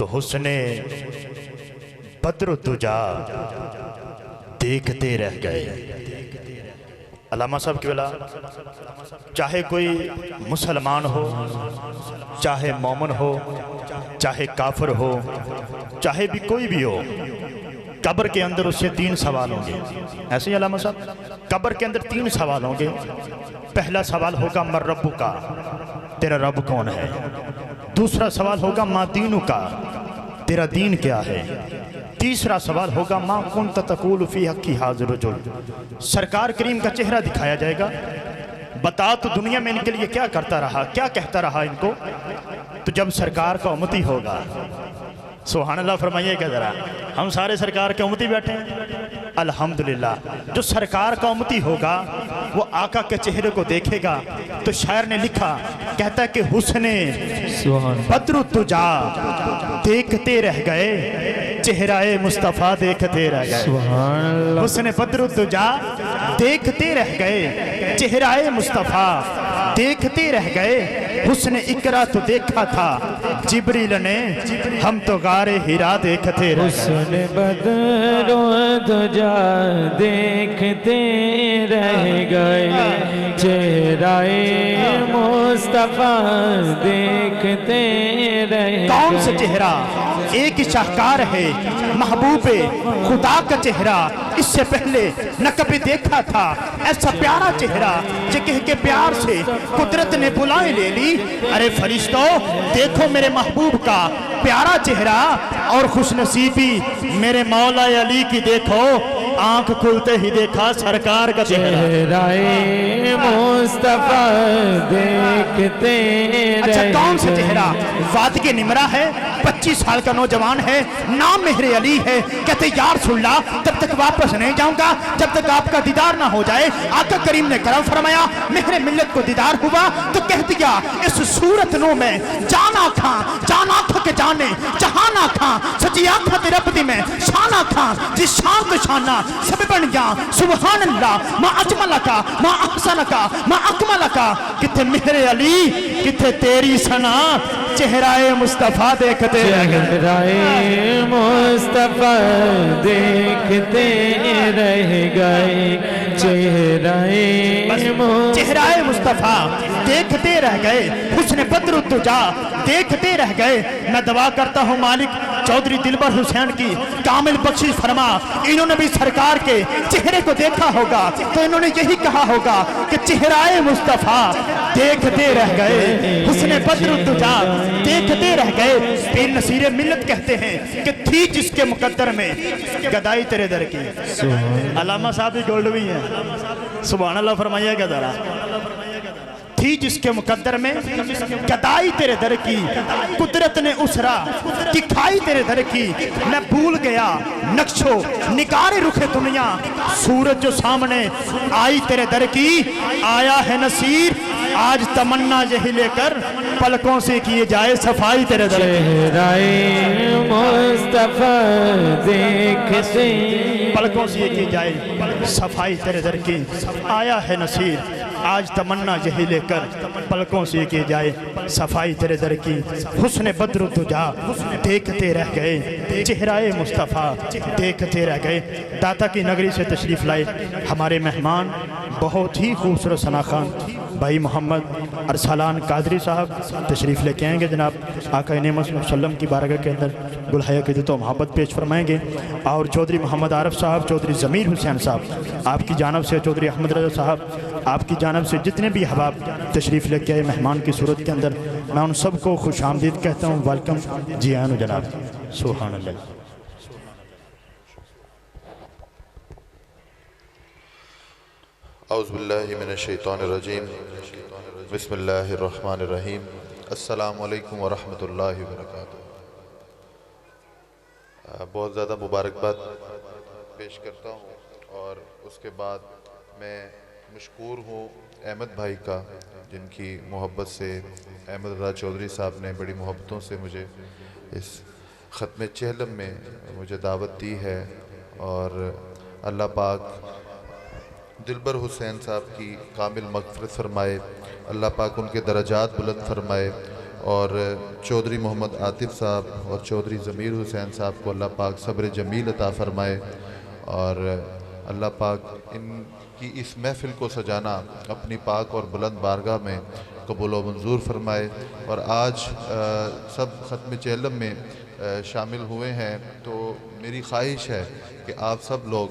तो हुस्ने बद्रुद्दुजा देखते रह गए। अल्लामा साहब की वाला, चाहे कोई मुसलमान हो, चाहे मोमिन हो, चाहे काफिर हो, चाहे भी कोई भी हो, कब्र के अंदर उससे 3 सवाल होंगे। ऐसे ही अल्लामा साहब, कब्र के अंदर 3 सवाल होंगे। पहला सवाल होगा मर रब्बु का, तेरा रब कौन है। दूसरा सवाल होगा मा दीनु का, तेरा दीन क्या है। तीसरा सवाल होगा मा कुन्त तक़ूलु फ़ी हक़्क़ि हाज़िर रजुल, सरकार करीम का चेहरा दिखाया जाएगा। बता तो दुनिया में इनके लिए क्या करता रहा, क्या कहता रहा इनको। तो जब सरकार का उम्मती होगा, सुभान अल्लाह फरमाइएगा ज़रा, हम सारे सरकार के उम्मती बैठे हैं अल्हम्दुलिल्लाह। जो सरकार का उम्मती होगा वो आका के चेहरे को देखेगा। तो शायर ने लिखा, कहता है कि हुस्ने बद्रुद्दुजा देखते रह गए, चेहराए मुस्तफ़ा देखते रह गए। हुस्ने बद्रुद्दुजा देखते रह गए, चेहराए मुस्तफ़ा देखते रह गए। हुस्ने इकरा तो देखा था जिब्रील ने, हम तो गारे हिरा देखते रह गए। हुस्ने बद्रुद्दुजा देखते रह गए, चेहराए मुस्तफ़ा देखते रह गए। कौन सा चेहरा? एक ही शाहकार है महबूबे खुदा का चेहरा, इससे पहले न कभी देखा था ऐसा प्यारा चेहरा। जगह के प्यार से कुदरत ने बुलाए ले ली, अरे फरिश्तों देखो मेरे महबूब का प्यारा चेहरा। और खुशनसीबी मेरे मौला अली की, देखो आंख खुलते ही देखा सरकार का चेहरा मुस्तफ़ा देखते। अच्छा कौन सा चेहरा? वादिके निमरा है, 25 साल का नौजवान है, नाम मेहरे अली है। कहते यार सुल्ला, तब तक वापस नहीं जाऊंगा जब तक आपका दीदार ना हो जाए। आका करीम ने करम फरमाया, मेहरे मिल्लत को दीदार हुआ तो कह दिया इस सूरत नो में जाना खां, जाना खा के जाने जहाना खां, सची आंखा तेरे रब में शाना खां, जिस शान तो शाना सब बन गया। सुभान अल्लाह मा अजमल का, मा अहसन का, मा अकमल का। किथे मेहरे अली, किथे तेरी सना, चेहराए मुस्तफ़ा देखते रह गए। चेहराए मुस्तफ़ा देखते रह गए, चेहराए मुस्तफ़ा देखते रह गए। हुस्ने बद्रुद्दुजा देखते रह गए। मैं दुआ करता हूँ मालिक चौधरी दिलबर हुसैन की कामिल बख्शिश फरमा। इन्होंने भी सरकार के चेहरे को देखा होगा तो इन्होंने यही कहा होगा कि चेहराए मुस्तफ़ा देखते रह गए, हुस्ने बद्रुद्दुजा देखते रह गए। पीर नसीरे मिल्लत कहते हैं कि थी जिसके मुकद्दर में गदाई तेरे दर की। अल्लामा साहब भी गोल्ड भी है, सुभान अल्लाह फरमाइएगा जरा। थी जिसके मुकद्दर में गदाई तेरे दर की, कुदरत ने उसरा दिखाई तेरे दर की। मैं भूल गया नक्शो निगारे रुखे दुनिया, सूरज जो सामने आई तेरे दर की। आया है नसीर आज तमन्ना यही लेकर, पलकों से किए जाए सफाई तेरे दर की। मुस्तफ़ा देखते, पलकों से की जाए सफाई तेरे दर की। आया है नसीर आज तमन्ना यही लेकर, पलकों से की जाए सफाई तेरे दर की। हुस्ने बद्रुद्दुजा देखते रह गए, चेहराए मुस्तफ़ा देखते रह गए। दाता की नगरी से तशरीफ़ लाए हमारे मेहमान, बहुत ही खूबसूरत सनाखान भाई मोहम्मद अरसलान कादरी साहब तशरीफ़ लेके आएंगे। जनाब आका नेमत वसल्लम की बारगाह के अंदर गुलहाया की तो मोहब्बत पेश फरमाएंगे। और चौधरी मोहम्मद आरफ साहब, चौधरी ज़मीर हुसैन साहब आपकी जानब से, चौधरी अहमद रज़ा साहब आपकी जानब से, जितने भी अहबाब तशरीफ़ लेके आए मेहमान की सूरत के अंदर, मैं उन सबको खुश आमदीद कहता हूँ, वेलकम जी आन जनाब। सुभान अल्लाह। औज़ुबिल्लाहि मिनश्शैतानिर्रजीम, बिस्मिल्लाहिर्रहमानिर्रहीम, अस्सलामु अलैकुम व रहमतुल्लाहि व बरकातुहू। बहुत ज़्यादा मुबारकबाद पेश करता हूँ और उसके बाद मैं मशकूर हूँ अहमद भाई का, जिनकी मोहब्बत से अहमद रज़ा चौधरी साहब ने बड़ी मोहब्बतों से मुझे इस ख़त्म चहलम में मुझे दावत दी है। और अल्लाह पाक दिलबर हुसैन साहब की कामिल मग़फ़िरत फरमाए, अल्लाह पाक उनके दरजात बुलंद फरमाए और चौधरी मोहम्मद आतिफ साहब और चौधरी ज़मीर हुसैन साहब को अल्लाह पाक सब्र जमील अता फ़रमाए और अल्लाह पाक इनकी इस महफ़िल को सजाना अपनी पाक और बुलंद बारगाह में कबूल व मंजूर फरमाए। और आज सब ख़त्म चेलम में शामिल हुए हैं, तो मेरी ख्वाहिश है कि आप सब लोग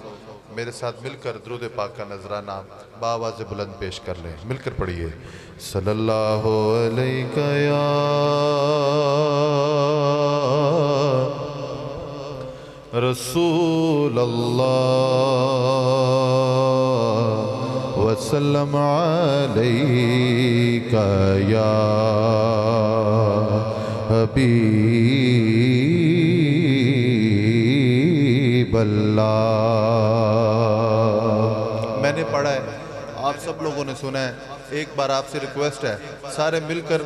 मेरे साथ मिलकर दुरूद पाक का नजराना बाआवाज़ बुलंद पेश कर लें। मिलकर पढ़िए सल्लल्लाहु अलैका या रसूल अल्लाह वसल्लम अलैका या हबीब अल्लाह। मैंने पढ़ा है, आप सब लोगों ने सुना है, एक बार आपसे रिक्वेस्ट है सारे मिलकर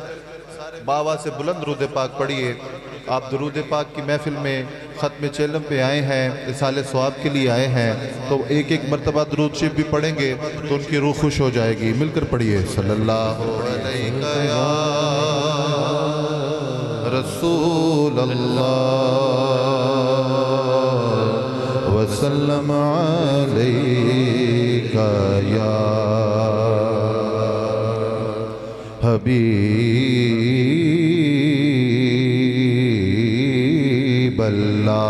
बाबा से बुलंद दुरूद पाक पढ़िए। आप दुरूद पाक की महफिल में ख़त्म चेलम पे आए हैं, इसाले सवाब के लिए आए हैं, तो एक एक मरतबा दुरूद शरीफ भी पढ़ेंगे तो उनकी रूह खुश हो जाएगी। मिलकर पढ़िए सल्लल्लाहु अलैका या रसूल अल्लाह वसल्लम अलैका या हबीब अल्लाह।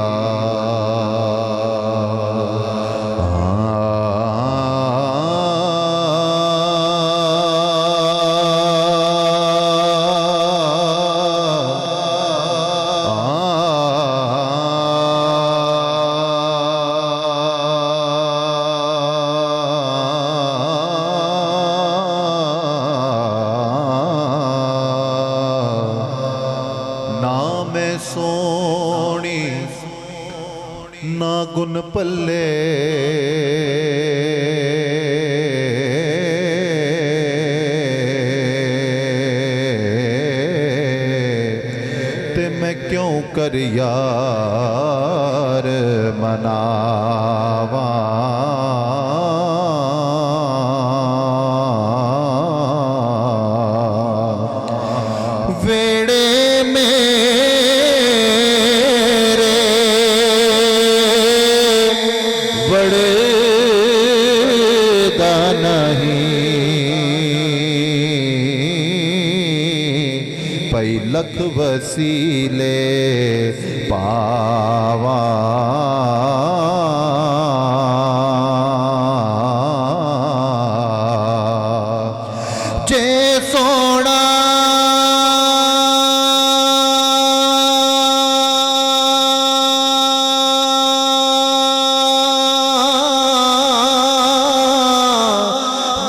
सोनी ना गुन पल्ले ते मैं क्यों कर यार मनावा। वेड़े लख वसीले पावा जे सोना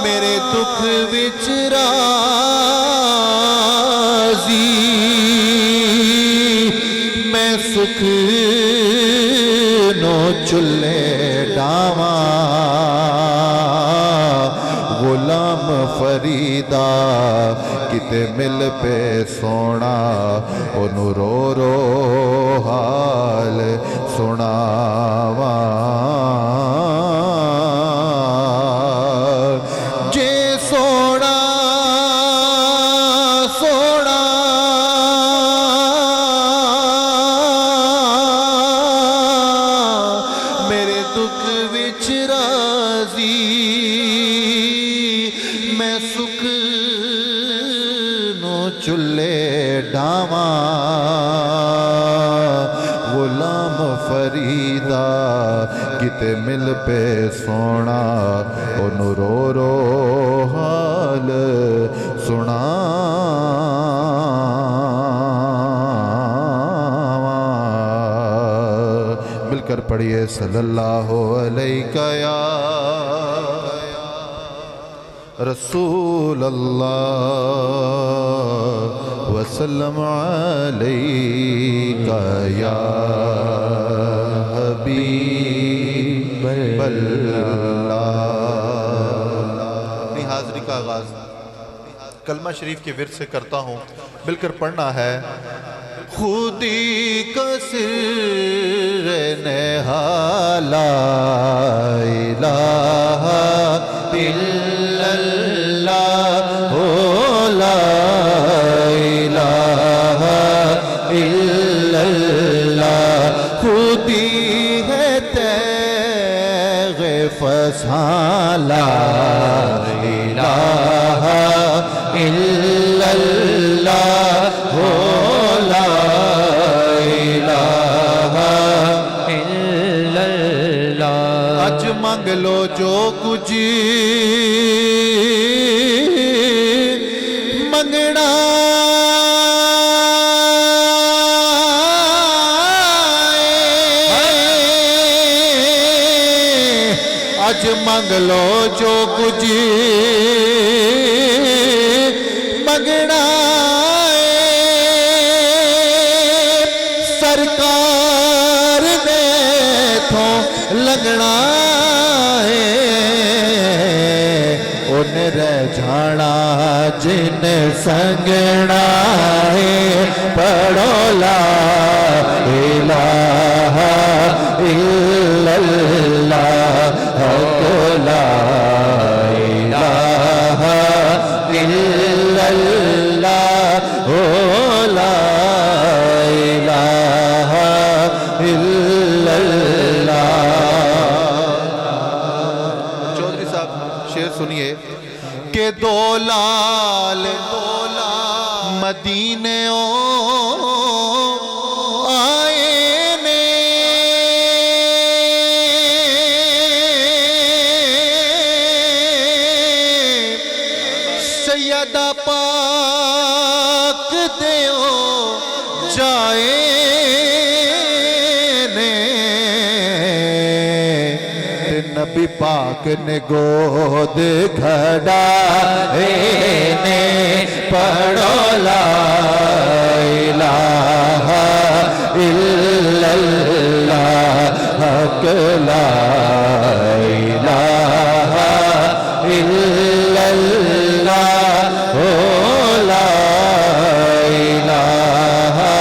मेरे दुख विच सुख नो चुल्ले डावा। गुलाम फरीदा किते मिल पे सोना ओनू रो रो हाल सुनावा। जे सोना सोना दुख विच राजी मैं सुख नो चुल्ले डावा। गुलाम फरीदा किते मिल पे सोना ओनू रो रो हाल सुना। मिलकर पढ़िए सल्लल्लाहु अलैका या रसूल अल्लाह वसल्लम अलैका या हबीब अल्लाह। अपनी हाज़री का आगाज़ कलमा शरीफ के विर्द से करता हूँ, मिलकर पढ़ना है। खुदी का सिर नेहाला इलाहा इल्लल्लाह हो ला इलाहा असां ला इलाहा इल्लल्लाह हो ला इलाहा इल्लल्लाह। अज मंग लो जो कुछ मंगना अज मंग लो जो कुछ मंगना सरकार ने थो लगना उन रह जाना जिन संगना है पढ़ो ला इलाहा इल्लल्लाह ला इलाहा इल्लल्लाह हो ला इलाहा इल्लल्लाह। चौधरी साहब शेर सुनिए के दो लाल मदीने ओ आए ने सैयदा पाक देओ जाए ने नबी पाक ने गोद खड़ाए ने पढ़ो ला इलाहा इल्लल्लाह हक ला इलाहा इल्लल्लाह हो ला इलाहा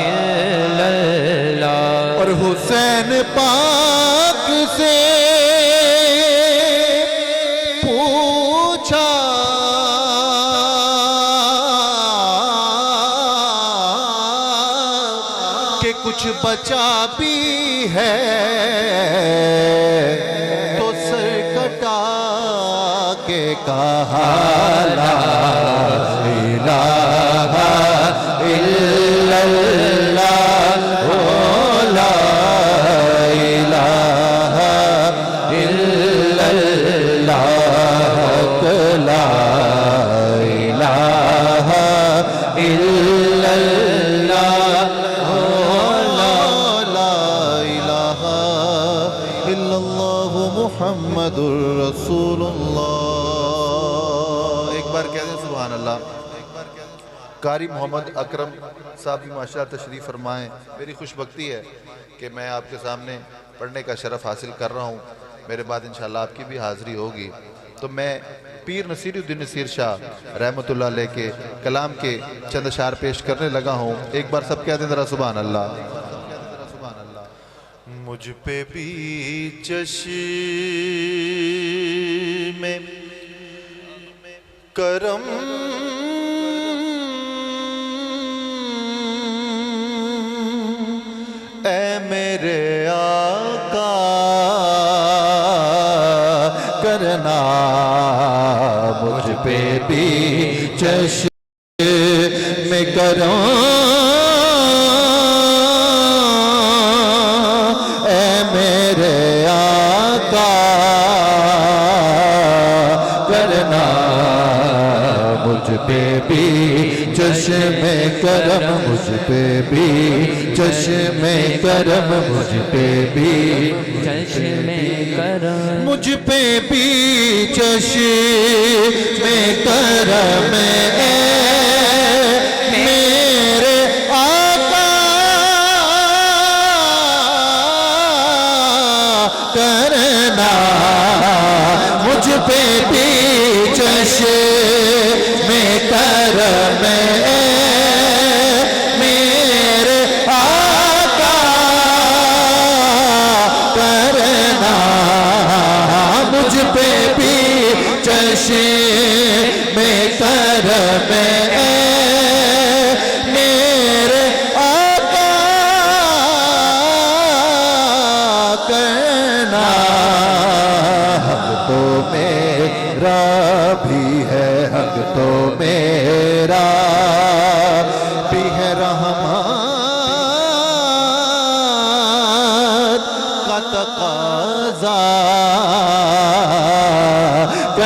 इल्लल्लाह। और हुसैन पाक से पूछा कि कुछ बचा भी है तो सर कटा के कहा ला इलाहा इल्लल्लाह हो ला इलाहा इल्लल्लाह ला इलाहा इल्लल्लाह हो ला इलाहा इल्लल्लाह मुहम्मदुर रसूलुल्लाह। एक बार कह दें सुभान अल्लाह। कारी मोहम्मद अकरम साहब भी माशाअल्लाह तशरीफ़ फरमाएँ। मेरी खुशबख्ती है कि मैं आपके सामने पढ़ने का शरफ़ हासिल कर रहा हूँ। मेरे बाद इंशाअल्लाह आपकी भी हाज़िरी होगी। तो मैं पीर नसीरुद्दीन नसीर शाह रहमतुल्लाह अलैह के कलाम के चंद अशार पेश करने लगा हूँ। एक बार सब कह दें ज़रा सुभान अल्लाह। मुझ पे भी चश्मे करम ऐ मेरे आका करना मुझ पे भी चश्मे करो ऐ मेरे आका करना मुझ पे भी चश्मे करम मुझ पे भी चश्मे करम मुझ पे भी चश्मे करम मुझ पे भी चश्मे करम मेरे आका करना मुझ पे भी चश्मे करम मेरे आका करना मुझ पे भी चश्मे करम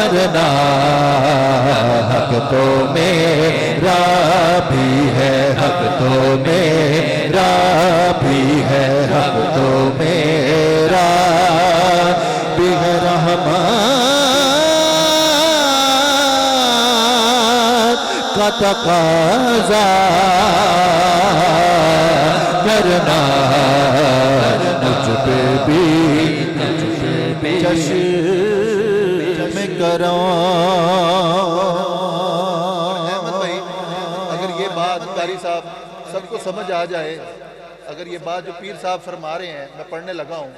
मरना हक तो मेरा भी है, हक तो मेरा भी है, हक तो मेरा भी है। रहमत का तकाज़ा करना मुझ पे भी चश्म करो। अहमद भाई, अगर ये बात कारी साहब सबको समझ आ जाए, अगर ये बात जो पीर साहब फरमा रहे हैं मैं पढ़ने लगा हूँ,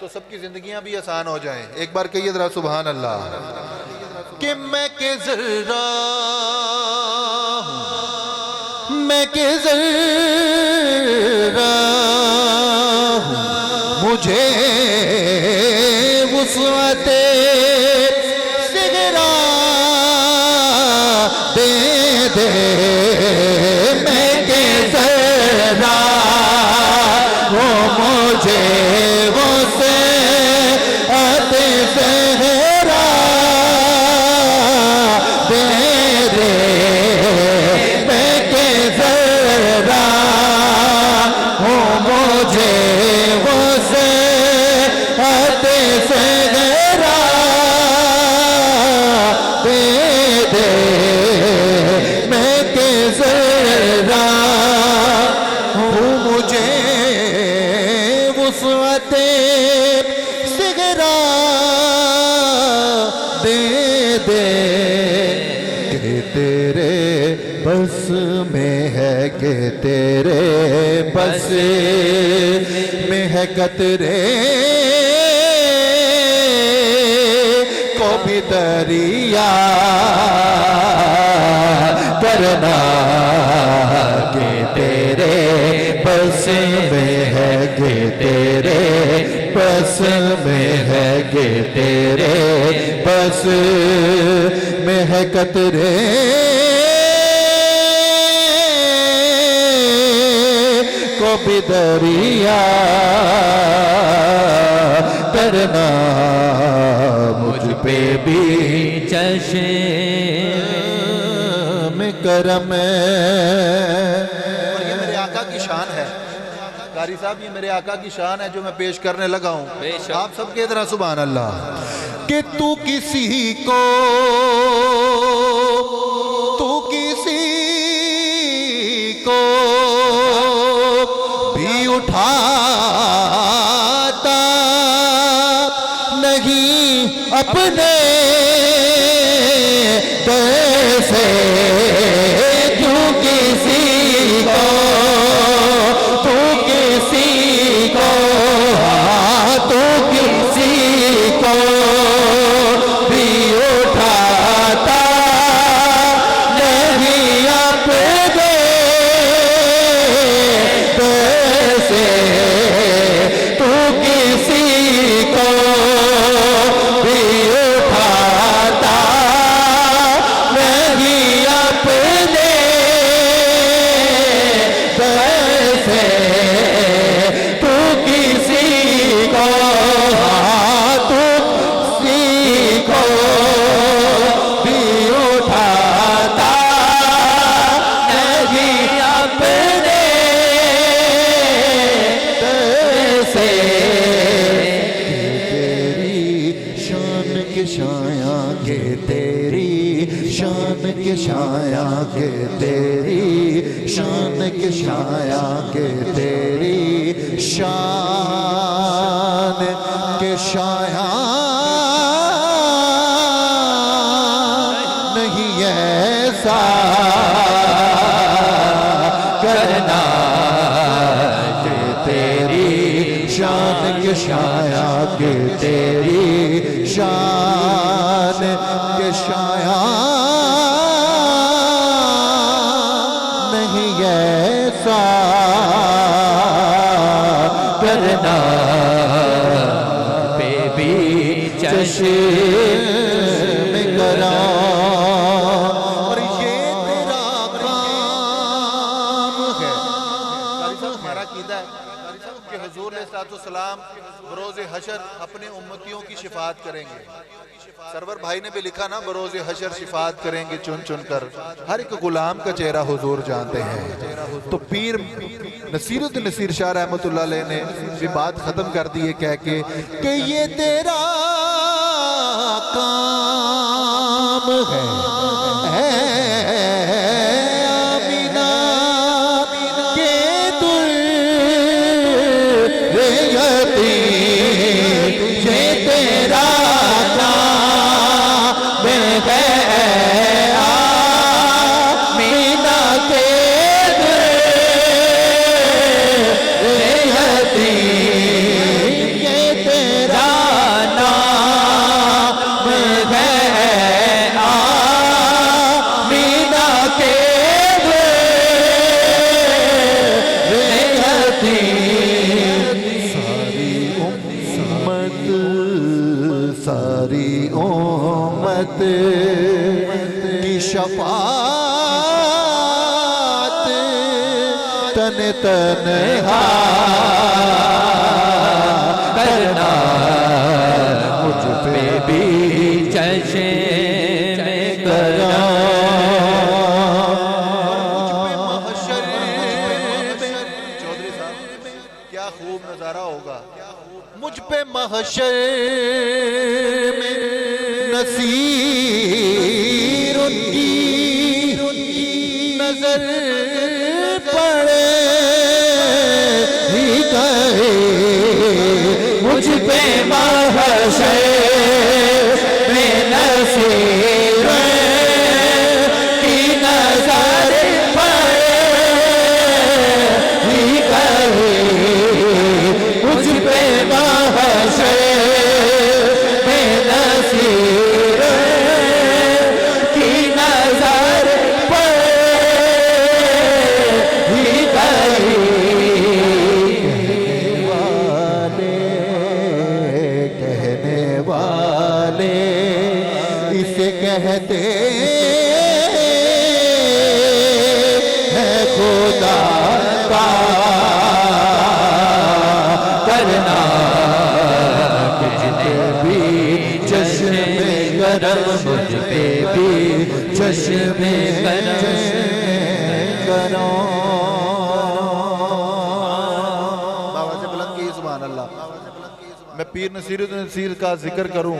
तो सबकी जिंदगियां भी आसान हो जाएं। एक बार कहिए जरा सुभान अल्लाह। कि मैं के जर्रा हूं, मैं के जर्रा हूं, मुझे वुसअते सिगरा दे दे। मैं के जर्रा वो मुझे वुसअते सिगरा दे दे। मैं के जर्रा वो मुझे वुसअते सिगरा दे दे। मैं के जर्रा हूँ, मुझे वुसअते सिगरा दे दे। कि तेरे बस में है, कि तेरे बस में है कतरे को भी दरिया करना। कि तेरे बस में है, कि तेरे बस में है, कि तेरे बस में है कतरे को भी दरिया करना। मुझ पे भी चश्म करम। और ये मेरे आका की शान है कारी साहब, ये मेरे आका की शान है जो मैं पेश करने लगा हूँ। आप सबके तरह सुभान अल्लाह। कि तू किसी को, तू किसी को भी उठाता नहीं अपने कैसे। तू किसी को, तू किसी को, तू किसी को भी उठाता नहीं अपने कैसे। तू किसी को भी उठाता नहीं अपने कैसे। तू किसी को, तू किसी को भी उठाता नहीं अपने कैसे। तेरी शान के शाया के, तेरी शान के शाया के, तेरी शान के शाया के, तेरी शान के शाया नहीं ऐसा करना। कि तेरी शान के शाया के, तेरी शान के शाया नहीं ऐसा करना। बेबी चश्म करा। और ये तेरा काम है। कारी साहब हमारा कीदा है, कारी साहब कि हुजूर अलैहिस्सलाम बरोज़ हशर अपने उम्मतियों की शिफात करेंगे। सरवर भाई ने भी लिखा ना, बरोज़ हशर शिफात करेंगे चुन चुन कर, हर एक गुलाम का चेहरा हुजूर जानते हैं। तो पीर नसीरुद्दीन नसीर शाह रहमतुल्लाह अलैह ने भी बात खत्म कर दी है कह के कि ये तेरा काम है आमीना के दुर्यती, ये तेरा काम है आमीना के दुर्यती, ये तेरा नाम है आमीना के दुर्यती। सारी उम्मत की शफाअत तन तन्हा करना, मुझ पे भी चश्म करना। चौधरी साहब क्या खूब नजारा होगा, मुझ पे महशर में नसीर उनकी नजर पड़े ही गए, मुझ पे महशर में नसीर की नजर पड़े ही गए, मुझ पे महशर में नसीर की नजर पड़े ही गए। कहने वाले इसे कहते हैं खुदा का करना, मुझ पे भी चश्मे करम, मुझ पे भी चश्मे करो। बाबा से बुलंद की सुभान अल्लाह। मैं पीर नसीरुद्दीन नसीर का जिक्र करूं,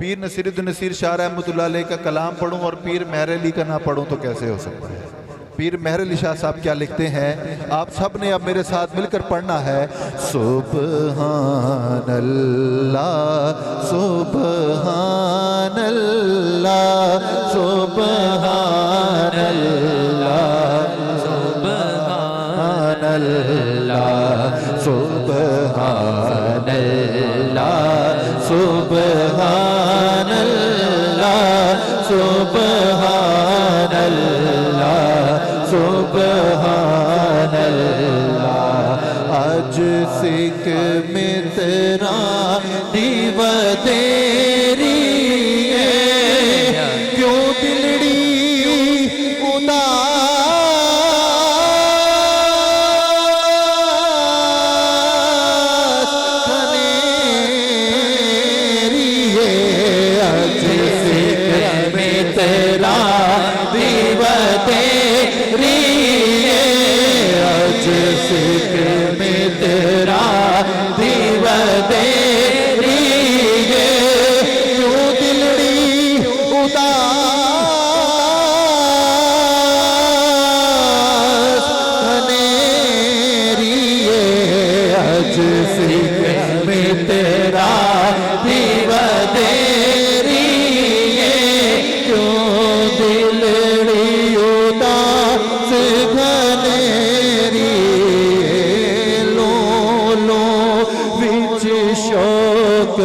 पीर नसीरुद्दीन नसीर शाह रहमतुल्लाह अलैह का कलाम पढ़ूं और पीर मेहर अली का ना पढ़ूं तो कैसे हो सकता है। पीर मेहर अली शाह साहब क्या लिखते हैं, आप सब ने अब मेरे साथ मिलकर पढ़ना है। सुबहान अल्लाह सुबहान अल्लाह सुबहान अल्लाह सुबहान अल्लाह सुबहान अल्लाह सुबहान अल्लाह सुबहान अल्लाह सुबहान अल्लाह। आज सिख मित्रा दीव तेरी क्यों दिलड़ी उदास खनेरी है। आज सिख मित्रा दीव तेरी, आज सिख मित्रा दीव तेरी, क्यों दिलड़ी उदास खनेरी है। आज सिख मित्रा दीव तेरी, क्यों दिलड़ी उदास खनेरी। लो लो विच शोक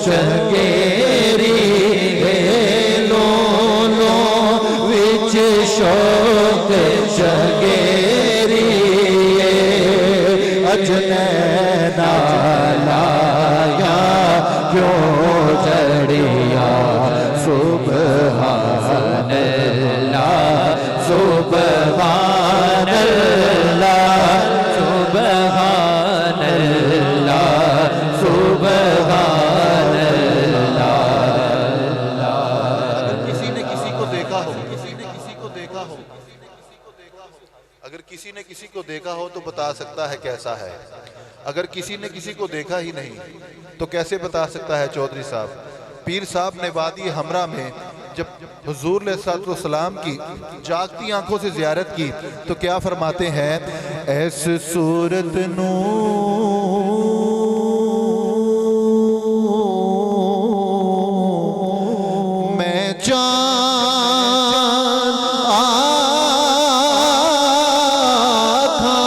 शकेरी, लो लो विच शोक शकेरी। अजनैना लाया क्यों जड़िया, सुबहान अल्लाह सुबहान अल्लाह सुबहान किसी को देखा हो तो बता सकता है कैसा है। अगर किसी ने किसी को देखा ही नहीं तो कैसे बता सकता है चौधरी साहब। पीर साहब ने वादी हमरा में जब हुजूर अलैहिस्सलाम की जागती आंखों से ज़ियारत की तो क्या फरमाते हैं, ऐसे सूरत नू मैं जान आखा,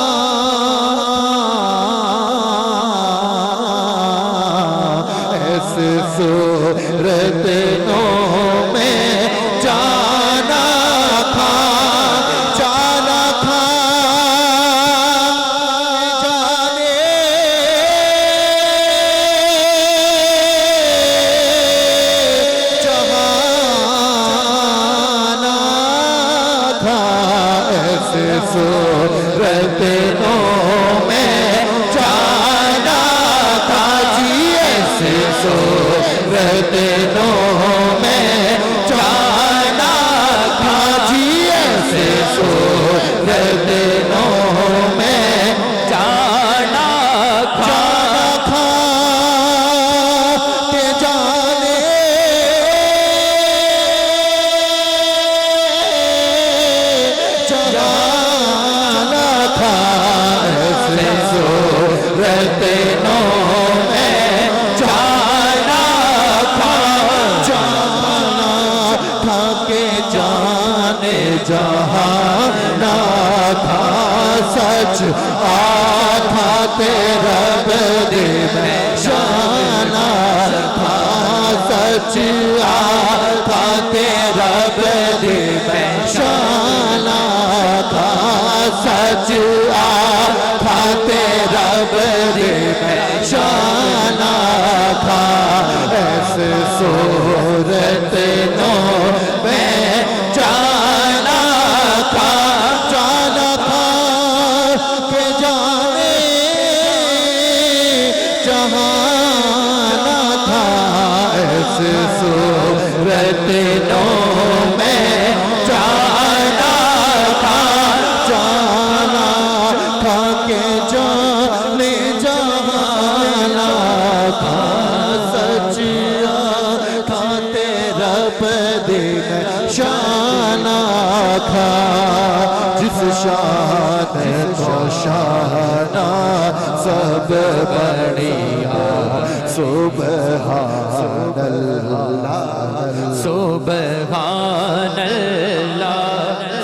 ऐसे सूरत नू जहाना था सच आथा तेरा बदे में शाना था सच आथा तेरा बदे में शाना था सच आथा तेरा बदे में शाना था। ऐसे सूरत नो में जाना था के जाने जहाना था। ऐसे सूरत नो में जाना था के जाने जहाना था सच था तेरा बदे में शाना था। जिस शान तो शाना सब बढ़िया सुबहान अल्लाह सुबहान अल्लाह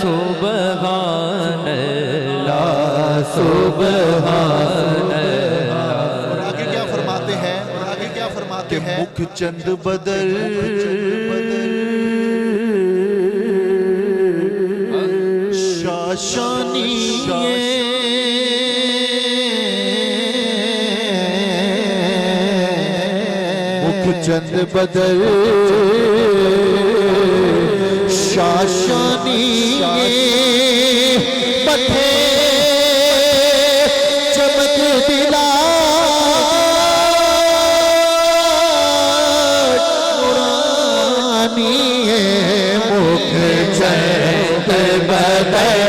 सुबहान अल्लाह सुबहान अल्लाह। और आगे क्या फरमाते हैं, और आगे क्या फरमाते हैं, मुख चंद बदल शाशानी मुख चंद बदल शाशानी पथे चमक दिला नूरानी मुख चंद बदल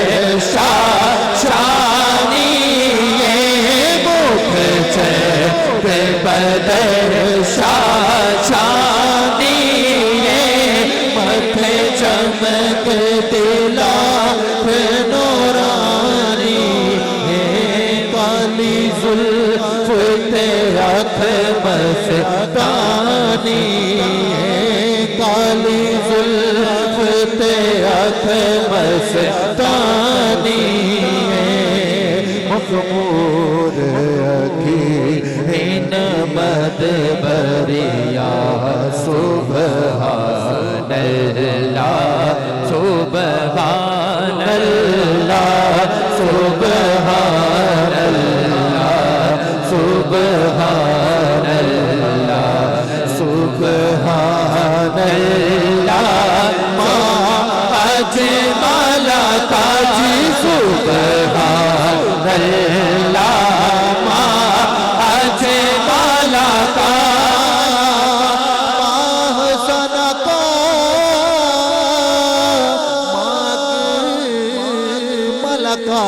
शाशानी मुख चंद बदल शाशानी मथे चमक दिला नूरानी काली जुल्फ ते अख मस्तानी काली जुल्फ ते अख मस्तानी मखमूर अखी इन मद बरिया सुबहान अल्लाह सुबहान अल्लाह सुबहान अल्लाह सुबहान अल्लाह सुबहान अल्लाह माला काजी सुबहान अल्लाह माला का सना का मलका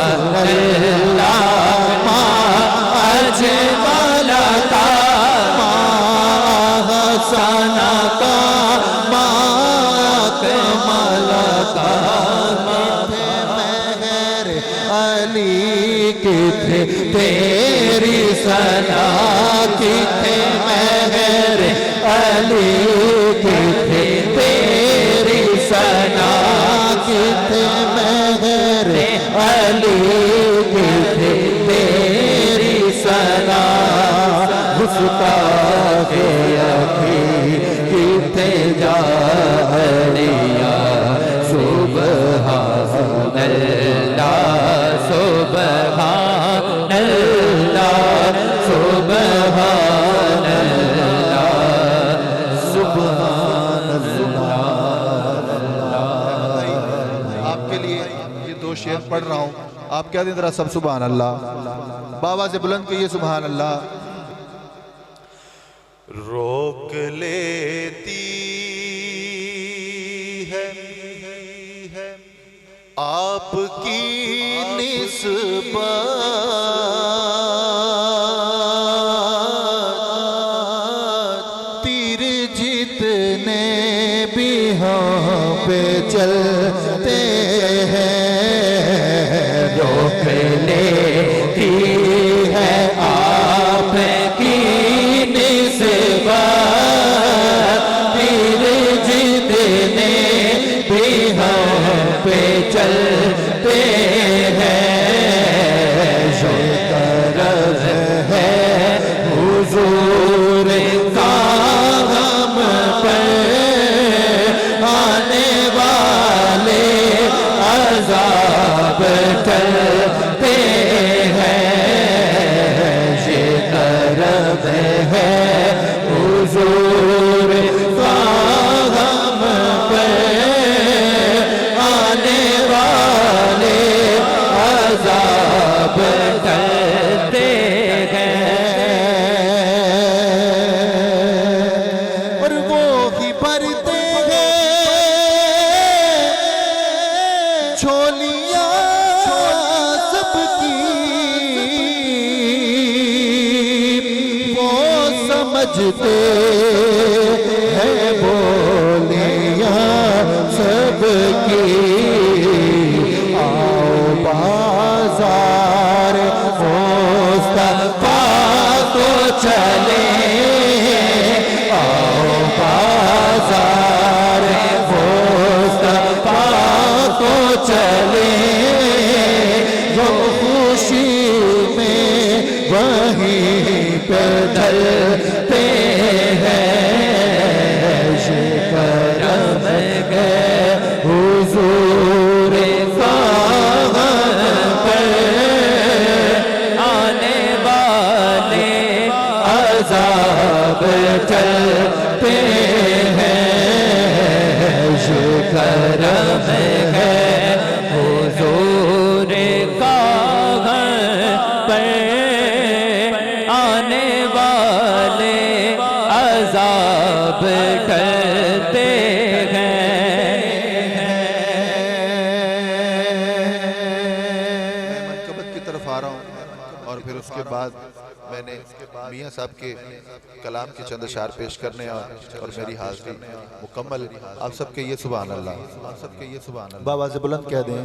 सुबहानल्लाह मा अजमल का मा हसन का मा कमल का मेहर अली किथे तेरी सना किथे मेहर अली किथे तेरी सना किथे मेहर अली किथे तेरी सना गुस्ताखे अखी किथे जानिया सुबहानल्लाह सुबहानल्लाह सुबहानल्लाह आपके लिए ये दो शेर पढ़ रहा हूँ, आप क्या दिन जरा सब सुभान अल्लाह बाबा से बुलंद कहिए सुभान अल्लाह। रोक लेती है आपकी निस्बत तीर जितने भी हम पे चलते हैं रोक लेती है आपकी निस्बत तीर जितने भी हम पे चलते हैं जो करज है हुजूर का हम पर आने वाले अज़ाब टलते हैं ये करज है हुजूर का हम पर आने वाले अज़ाब टलते और वो ही भरते हैं झोलियां सबकी वो समझते हैं बोलियां सबकी आओ बाजार मुस्तफा तो चले आओ बाजार मुस्तफा तो चले वो खुशी में वहीं पे ढलते हैं ये करम है हुजूर का आने वाले अज़ाब टलते हैं ये करम है हुजूर का पर आने वाले अज़ाब टलते मैं मनकबत की तरफ आ रहा हूँ और फिर उसके बाद मैंने मियाँ साहब के कलाम के चंद अशार पेश करने और मेरी हाज़िरी मुकम्मल आप सबके ये सुभान अल्लाह आप सबके ये सुभान अल्लाह बाबा से बुलंद कह दें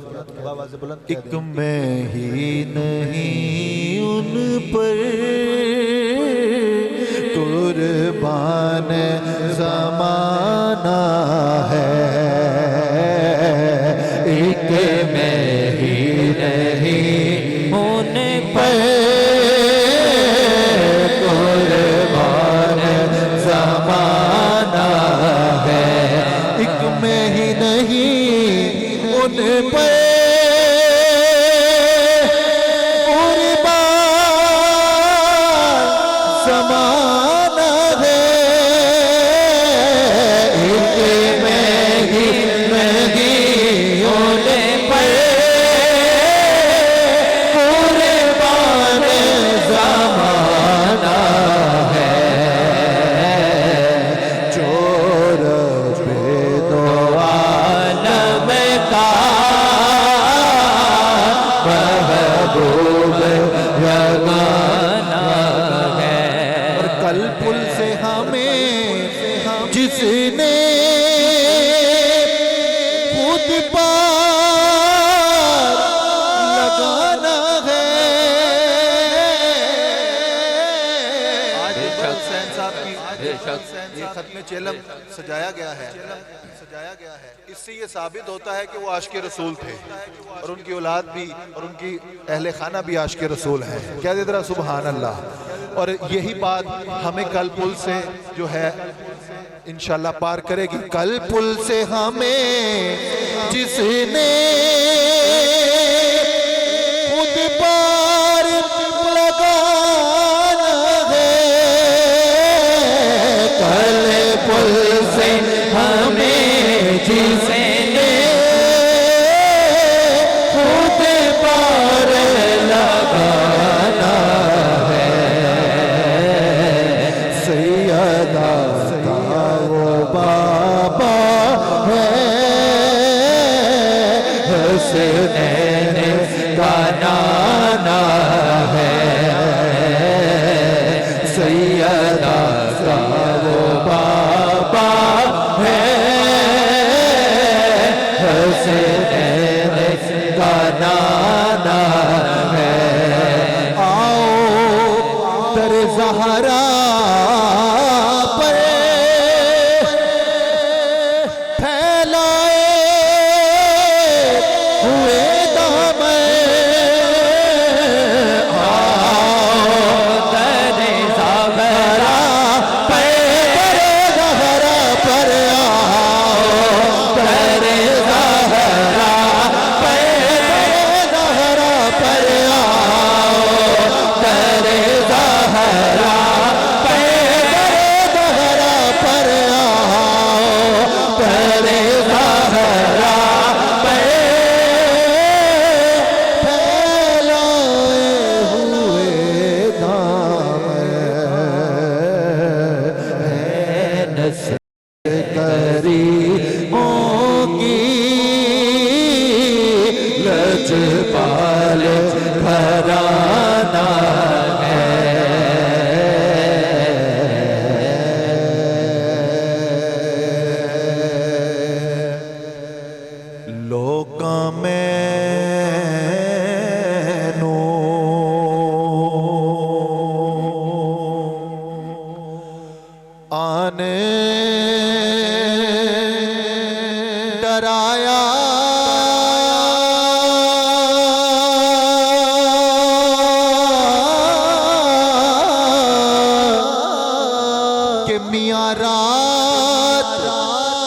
बाबा से बुलंद एक मैं ही नहीं उन पर कुर्बान ज़माना है एक मैं ही नहीं उन पर कुर्बान ज़माना है एक मैं ही नहीं उन पर कुर्बान ज़माना है एक मैं ये खत्म चेलम सजाया गया है, इससे ये साबित होता है कि वो आशिक़ रसूल थे और उनकी औलाद भी और उनकी अहले खाना भी आशिक़ रसूल हैं। क्या दे रहा सुभान अल्लाह। और यही बात हमें कल पुल से जो है इंशाल्लाह पार करेगी। कल पुल से हमें जिसने खुद पार लगाना है, कल पुल से हमें जिसने खुद पार लगाना है, सैयदा का वो बाबा है, हुसैन का नाना है, सैयदा का वो बाबा है, हुसैन का नाना है। आओ दर ज़हरा पर फैलाए हुए दामन, दरे ज़हरा ज़हरा पर आओ, दरे ज़हरा ज़हरा पर आओ, दरे ज़हरा ज़हरा पर आओ, दरे ज़हरा फैलाए हुए दामन करीमों की लजपाल घराना लोकां मैनू आने डराया कि मियां रात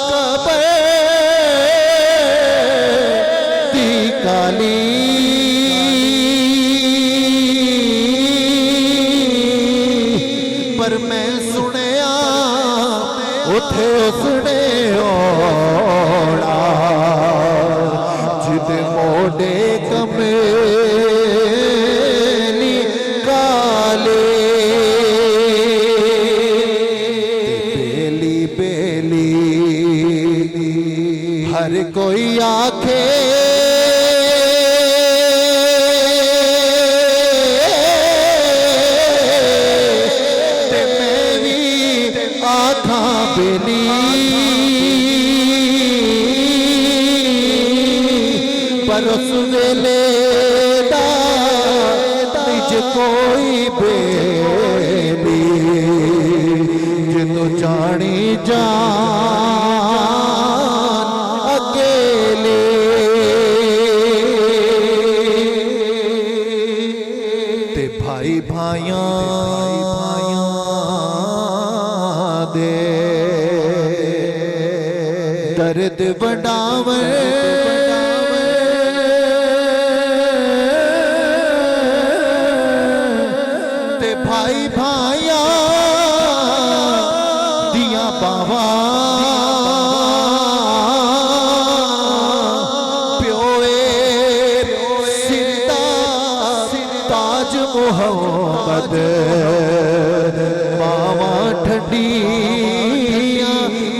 कबर दी काली पर मैं सुनिया उथे उसने ओड़ा जिदे मोडे कमेली काले बेली बेली हर कोई आखे ते मैं भी आखा बेली पर उस वेले दा निज कोई बेली जिन्नू जानी जान अकेले ते भाई भाइयां दे दर्द वडावे ते भाई भाइयां दिया बावा प्योए सिंदा ताज मोहम्मद मावा ठंडी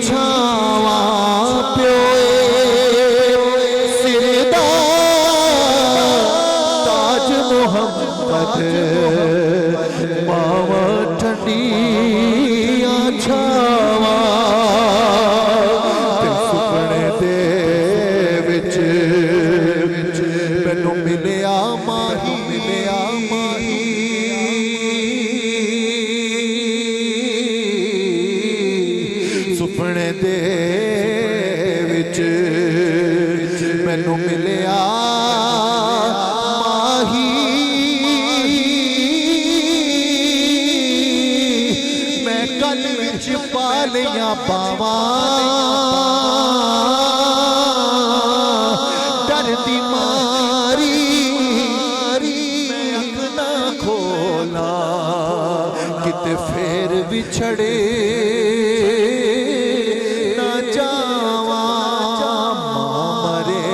छावा प्योए सिरदा ताज मोहम्मद मावा ठंडी छावा ते सुपने दे विच मैनू मिलिया माही दे विच मैनू मिलिया माही मैं कल विच पालियां पावा डर दी मारी मैं अख ना खोला किते फेर विछड़े ना जावा मां मरे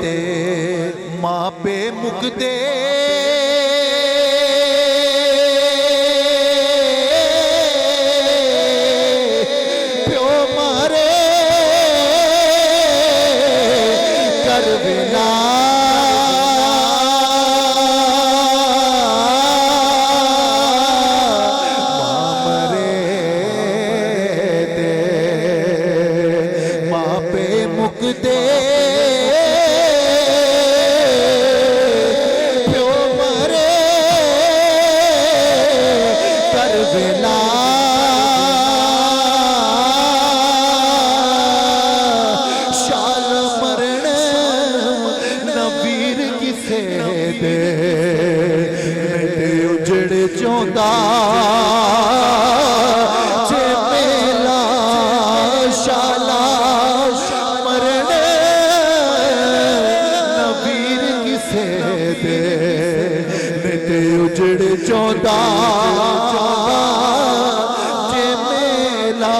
ते मां पे मुकदे प्यो मारे कर बिना मुकदे प्यो मरे कर बेला शाल मरण नवीर किसे दे उजड़ चौंदा जे मेला शाला उजड़ चौंदा जे मेला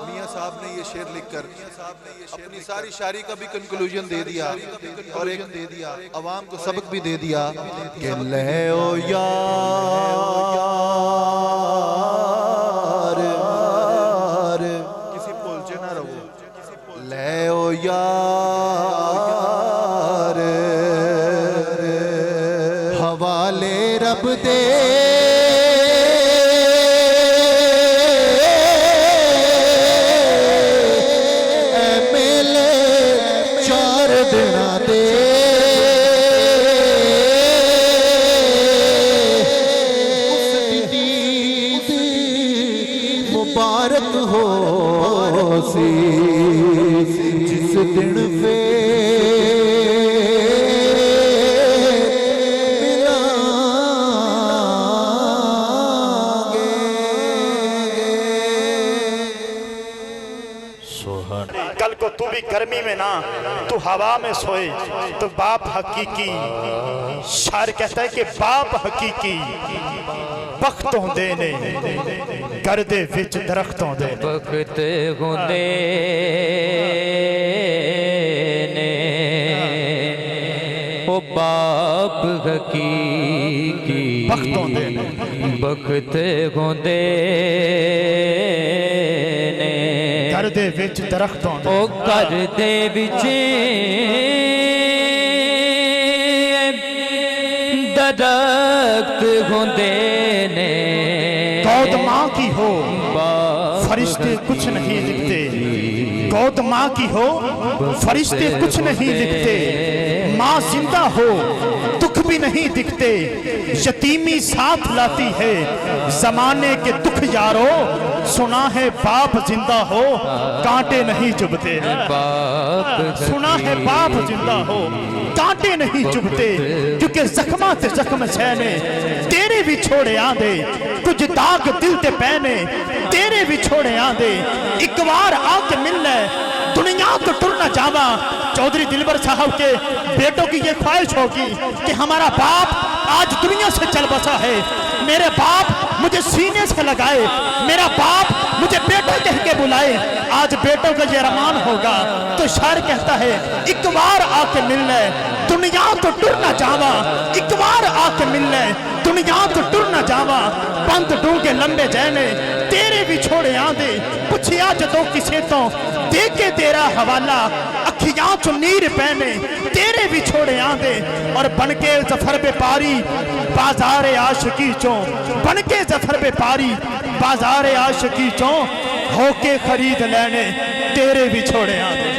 मियां साहब ने ये शेर लिखकर अपनी सारी शायरी का भी कंक्लूजन दे दिया और एक दे दिया अवाम को सबक भी दे दिया कि ले ओ यार किसी भूल ना रहो ले ओ यार हवाले रब दे मेले चार दिना दे उस दीद मुबारक हो सी जिस दिन पे कल को तू भी गर्मी में ना तू हवा में सोए तो बाप हकीकी शायर कहता है कि बाप हकीकी बख्तों देने गर्दे विच दरख्तों देने बख्त होंदे ने ओ बाप हकीकी बख्तों देने बख्त होंदे घर दे विच दरख्तों ओ घर दे विच दरख्त होंदे ने गौद माँ की हो फरिश्ते कुछ नहीं लिखते गौद माँ की हो फरिश्ते कुछ नहीं लिखते माँ जिंदा हो दुख भी नहीं दिखते यतीमी साथ लाती है जमाने के दुख यारो सुना है बाप जिंदा हो कांटे नहीं चुभते सुना है बाप जिंदा हो कांटे नहीं चुभते क्योंकि जख्मा ते जख्म सहने तेरे भी छोड़े आंदे कुछ दाग दिल ते पहने तेरे भी छोड़े आंदे एक बार आके मिलने दुनिया तो टुर न जावा। चौधरी दिलबर साहब के बेटों की ये ख्वाहिश होगी कि हमारा बाप आज दुनिया से चल बसा है, मेरे बाप मुझे सीने से लगाए, मेरा बाप मुझे बेटा कह के बुलाए। आज बेटों का ये अरमान होगा तो शायर कहता है एक बार आके मिलने दुनिया तो टुर न जावा, एक बार आके मिलने दुनिया तो टुर न जावा। बंद डूंगे लंबे जैने तेरे भी छोड़े आंदे पुछिया जदों किसे तो दे के तेरा हवाला अखियां चो नीर पहने तेरे भी छोड़े आंदे। और बनके जफर व्यापारी बाजार आशिकी चो बनके जफर व्यापारी बाजार आशिकी चो होके खरीद लेने तेरे भी छोड़े आंदे।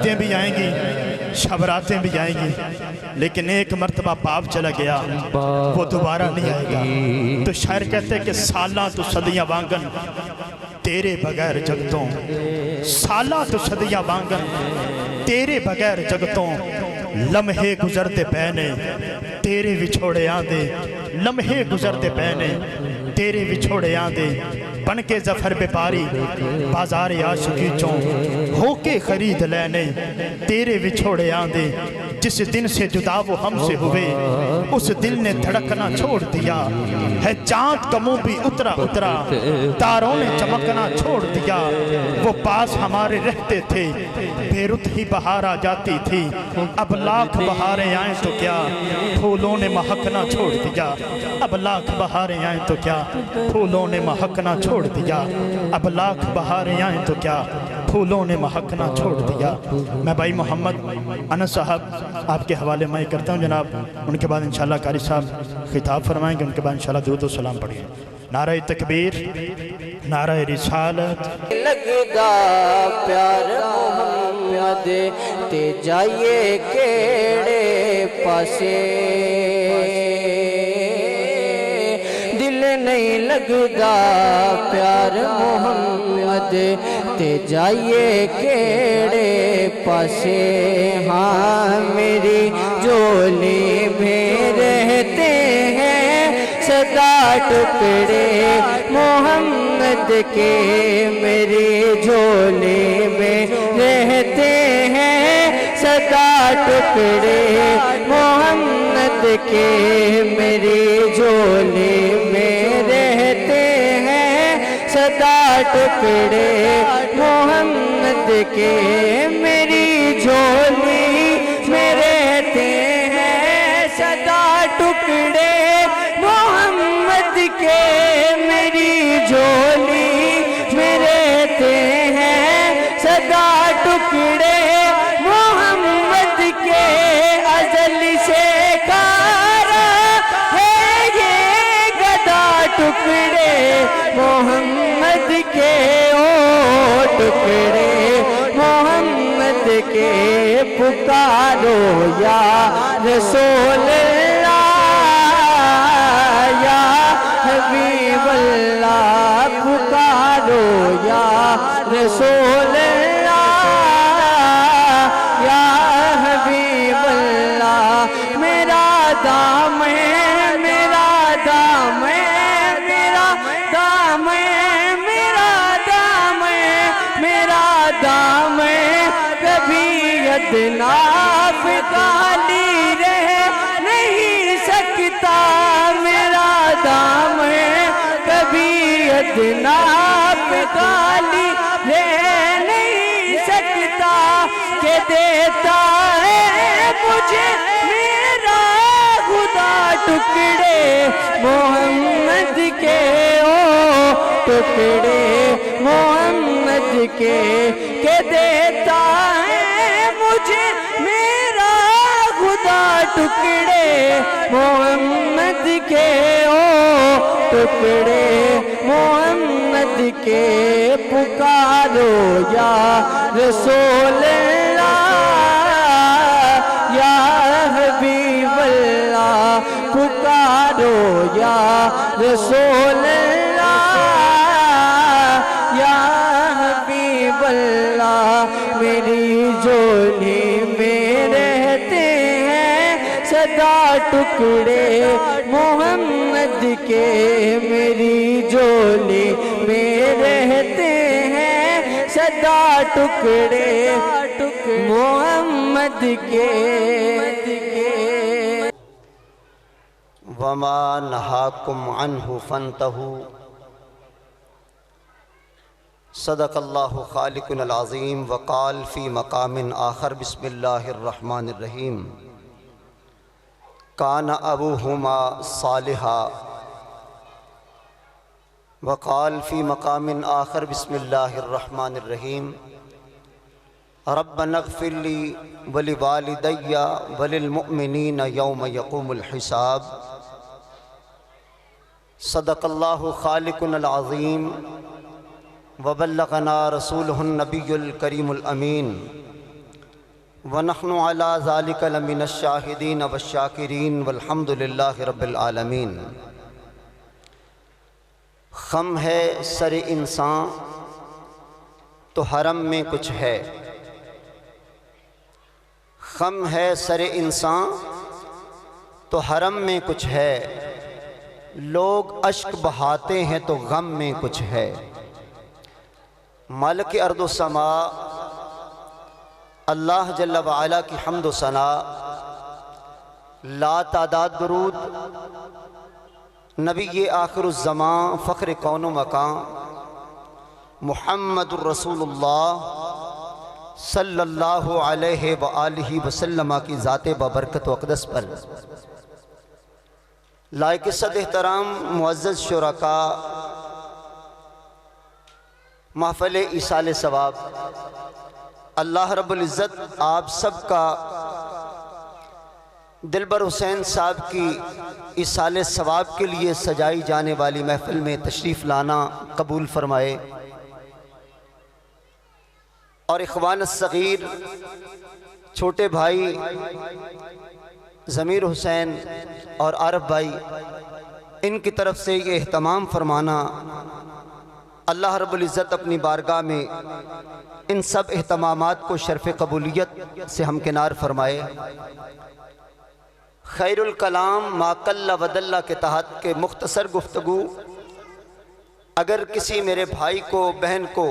ईदें भी आएंगी, शबरातें भी आएंगी, लेकिन एक मर्तबा पाप चला गया वो दोबारा नहीं आएगा। तो शायर कहते हैं कि सालां तो सदियां वांगन तेरे बगैर जगतों, सालां तो सदियां वांगन तेरे बगैर जगतों, लम्हे गुजरते पैने तेरे विछोड़े आंदे, लम्हे गुजरते पैने तेरे विछोड़े आंदे, बन के जफर व्यापारी बाजार आशिकी चों होके खरीद लेने तेरे विछोड़े आंदे। जिस दिन से जुदा वो हमसे हुए उस दिल ने धड़कना छोड़ दिया है, चांद का मुंह भी उतरा उतरा तारों ने चमकना छोड़ दिया। वो पास हमारे रहते थे बेरुत ही बहार आ जाती थी, अब लाख बहारें आए तो क्या फूलों ने महकना छोड़ दिया, अब लाख बहारें आए तो क्या फूलों ने महकना छोड़ दिया, अब लाख बहारें आए तो क्या फूलों ने महकना छोड़ दिया। मैं भाई मोहम्मद अनस साहब आपके हवाले मैं करता हूँ जनाब, उनके बाद इंशाल्लाह कारी साहब खिताब फरमाएंगे, उनके बाद इंशाल्लाह दुरूद व सलाम पढ़िए। नारा तकबीर, नारा रिसालत। लगदा प्यार मोहम्मद ते जाइए केड़े पासे, दिल नहीं लगदा प्यार मोहम्मद ते जाइए केड़े पासे। हाँ मेरी झोली में रहते हैं सदा टुकड़े मोहम्मद के, मेरी झोली में रहते हैं सदा टुकड़े मोहम्मद के, मेरी झोली में रहते हैं सदा टुकड़े मोहम्मद के, मेरी झोली में रहते हैं सदा टुकड़े मोहम्मद के, मेरी झोली में रहते हैं सदा टुकड़े मोहम्मद के। अजल से कारा है ये गदा टुकड़े मोहम्मद के, ओ टुकड़े मोहम्मद के, पुकारो या रसूल हबीब अल्लाह, पुकारो या रसूल या हबीब अल्लाह। मेरा दाम है, मेरा दाम है, मेरा दाम है, मेरा दाम है, मेरा दाम है, कभी अदनाफ काली रह नहीं सकता, मेरा दाम है कभी अदनाफ काली रह नहीं सकता, के देता है मुझे मेरा खुदा टुकड़े मोहम्मद के, ओ टुकड़े मोहम्मद के देता है मुझे मेरा खुदा टुकड़े मोहम्मद के, ओ टुकड़े मोहम्मद के, पुकारो या रसूल या हबीब अल्लाह, पुकारो या रसूल या हबीब अल्लाह। मेरी झोली में रहते हैं सदा टुकड़े मोहम्मद के, मेरी झोली में रहते हैं सदा टुकड़े मोहम्मद के। वमा नहाकुम अन्हु फन्तहू, सदक़ल्लाहु ख़ालिकुल अज़ीम। वक़ाल फ़ी मक़ामिन आख़र बिस्मिल्लाहिर रहमानिर रहीम, काना अबूहुमा सालिहा। वक़ाल फ़ी मक़ामिन आख़र बिस्मिल्लाहिर रहमानिर रहीम, रब्बनग़फ़िरली वलिवालिदैया वलिलमुअ्मिनीना यौम यक़ूमुल हिसाब। सदक़ल्लाहु ख़ालिकुल अज़ीम वबल्लग़ना रसूलुहुन नबियुल करीमुल अमीन। वनहनु अला ज़ालिका लमिनश्शाहिदीन वश्शाकिरीन वल्हम्दुलिल्लाहि रब्बिल आलमीन। ख़म है सर इंसान तो हरम में कुछ है, ख़म है सर इंसान तो हरम में कुछ है, लोग अश्क बहाते हैं तो गम में कुछ है। मालिक अर्द व समा अल्लाह जल्ल व अला की हम्द व सना, ला तादाद दुरूद नबी ये आखिरुज़्ज़मां फ़ख्र कौन व मकाम मुहम्मदुर रसूलुल्लाह सल्लल्लाहु अलैहि व आलिहि वसल्लम की ज़ाते बबरकत व अक़दस पर लायक इज़्ज़त एहतराम मुअज़्ज़ज़ शुरका, महफ़िल इसाले सवाब, अल्लाह रब्बुल इज़्ज़त आप सबका दिलबर हुसैन साहब की इसाले सवाब के लिए सजाई जाने वाली महफ़िल में तशरीफ़ लाना कबूल फरमाए। और इख़वान सग़ीर छोटे भाई ज़मीर हुसैन और आरफ भाई, इनकी तरफ से ये एहतमाम फरमाना, अल्लाह रब्बुल इज़्ज़त अपनी बारगाह में इन सब एहतमामात को शर्फ़ कबूलियत से हमकिनार फरमाए। खैरुल कलाम मा कल्ला वदल्ला के तहत के मुख्तसर गुफ्तगू अगर किसी मेरे भाई को बहन को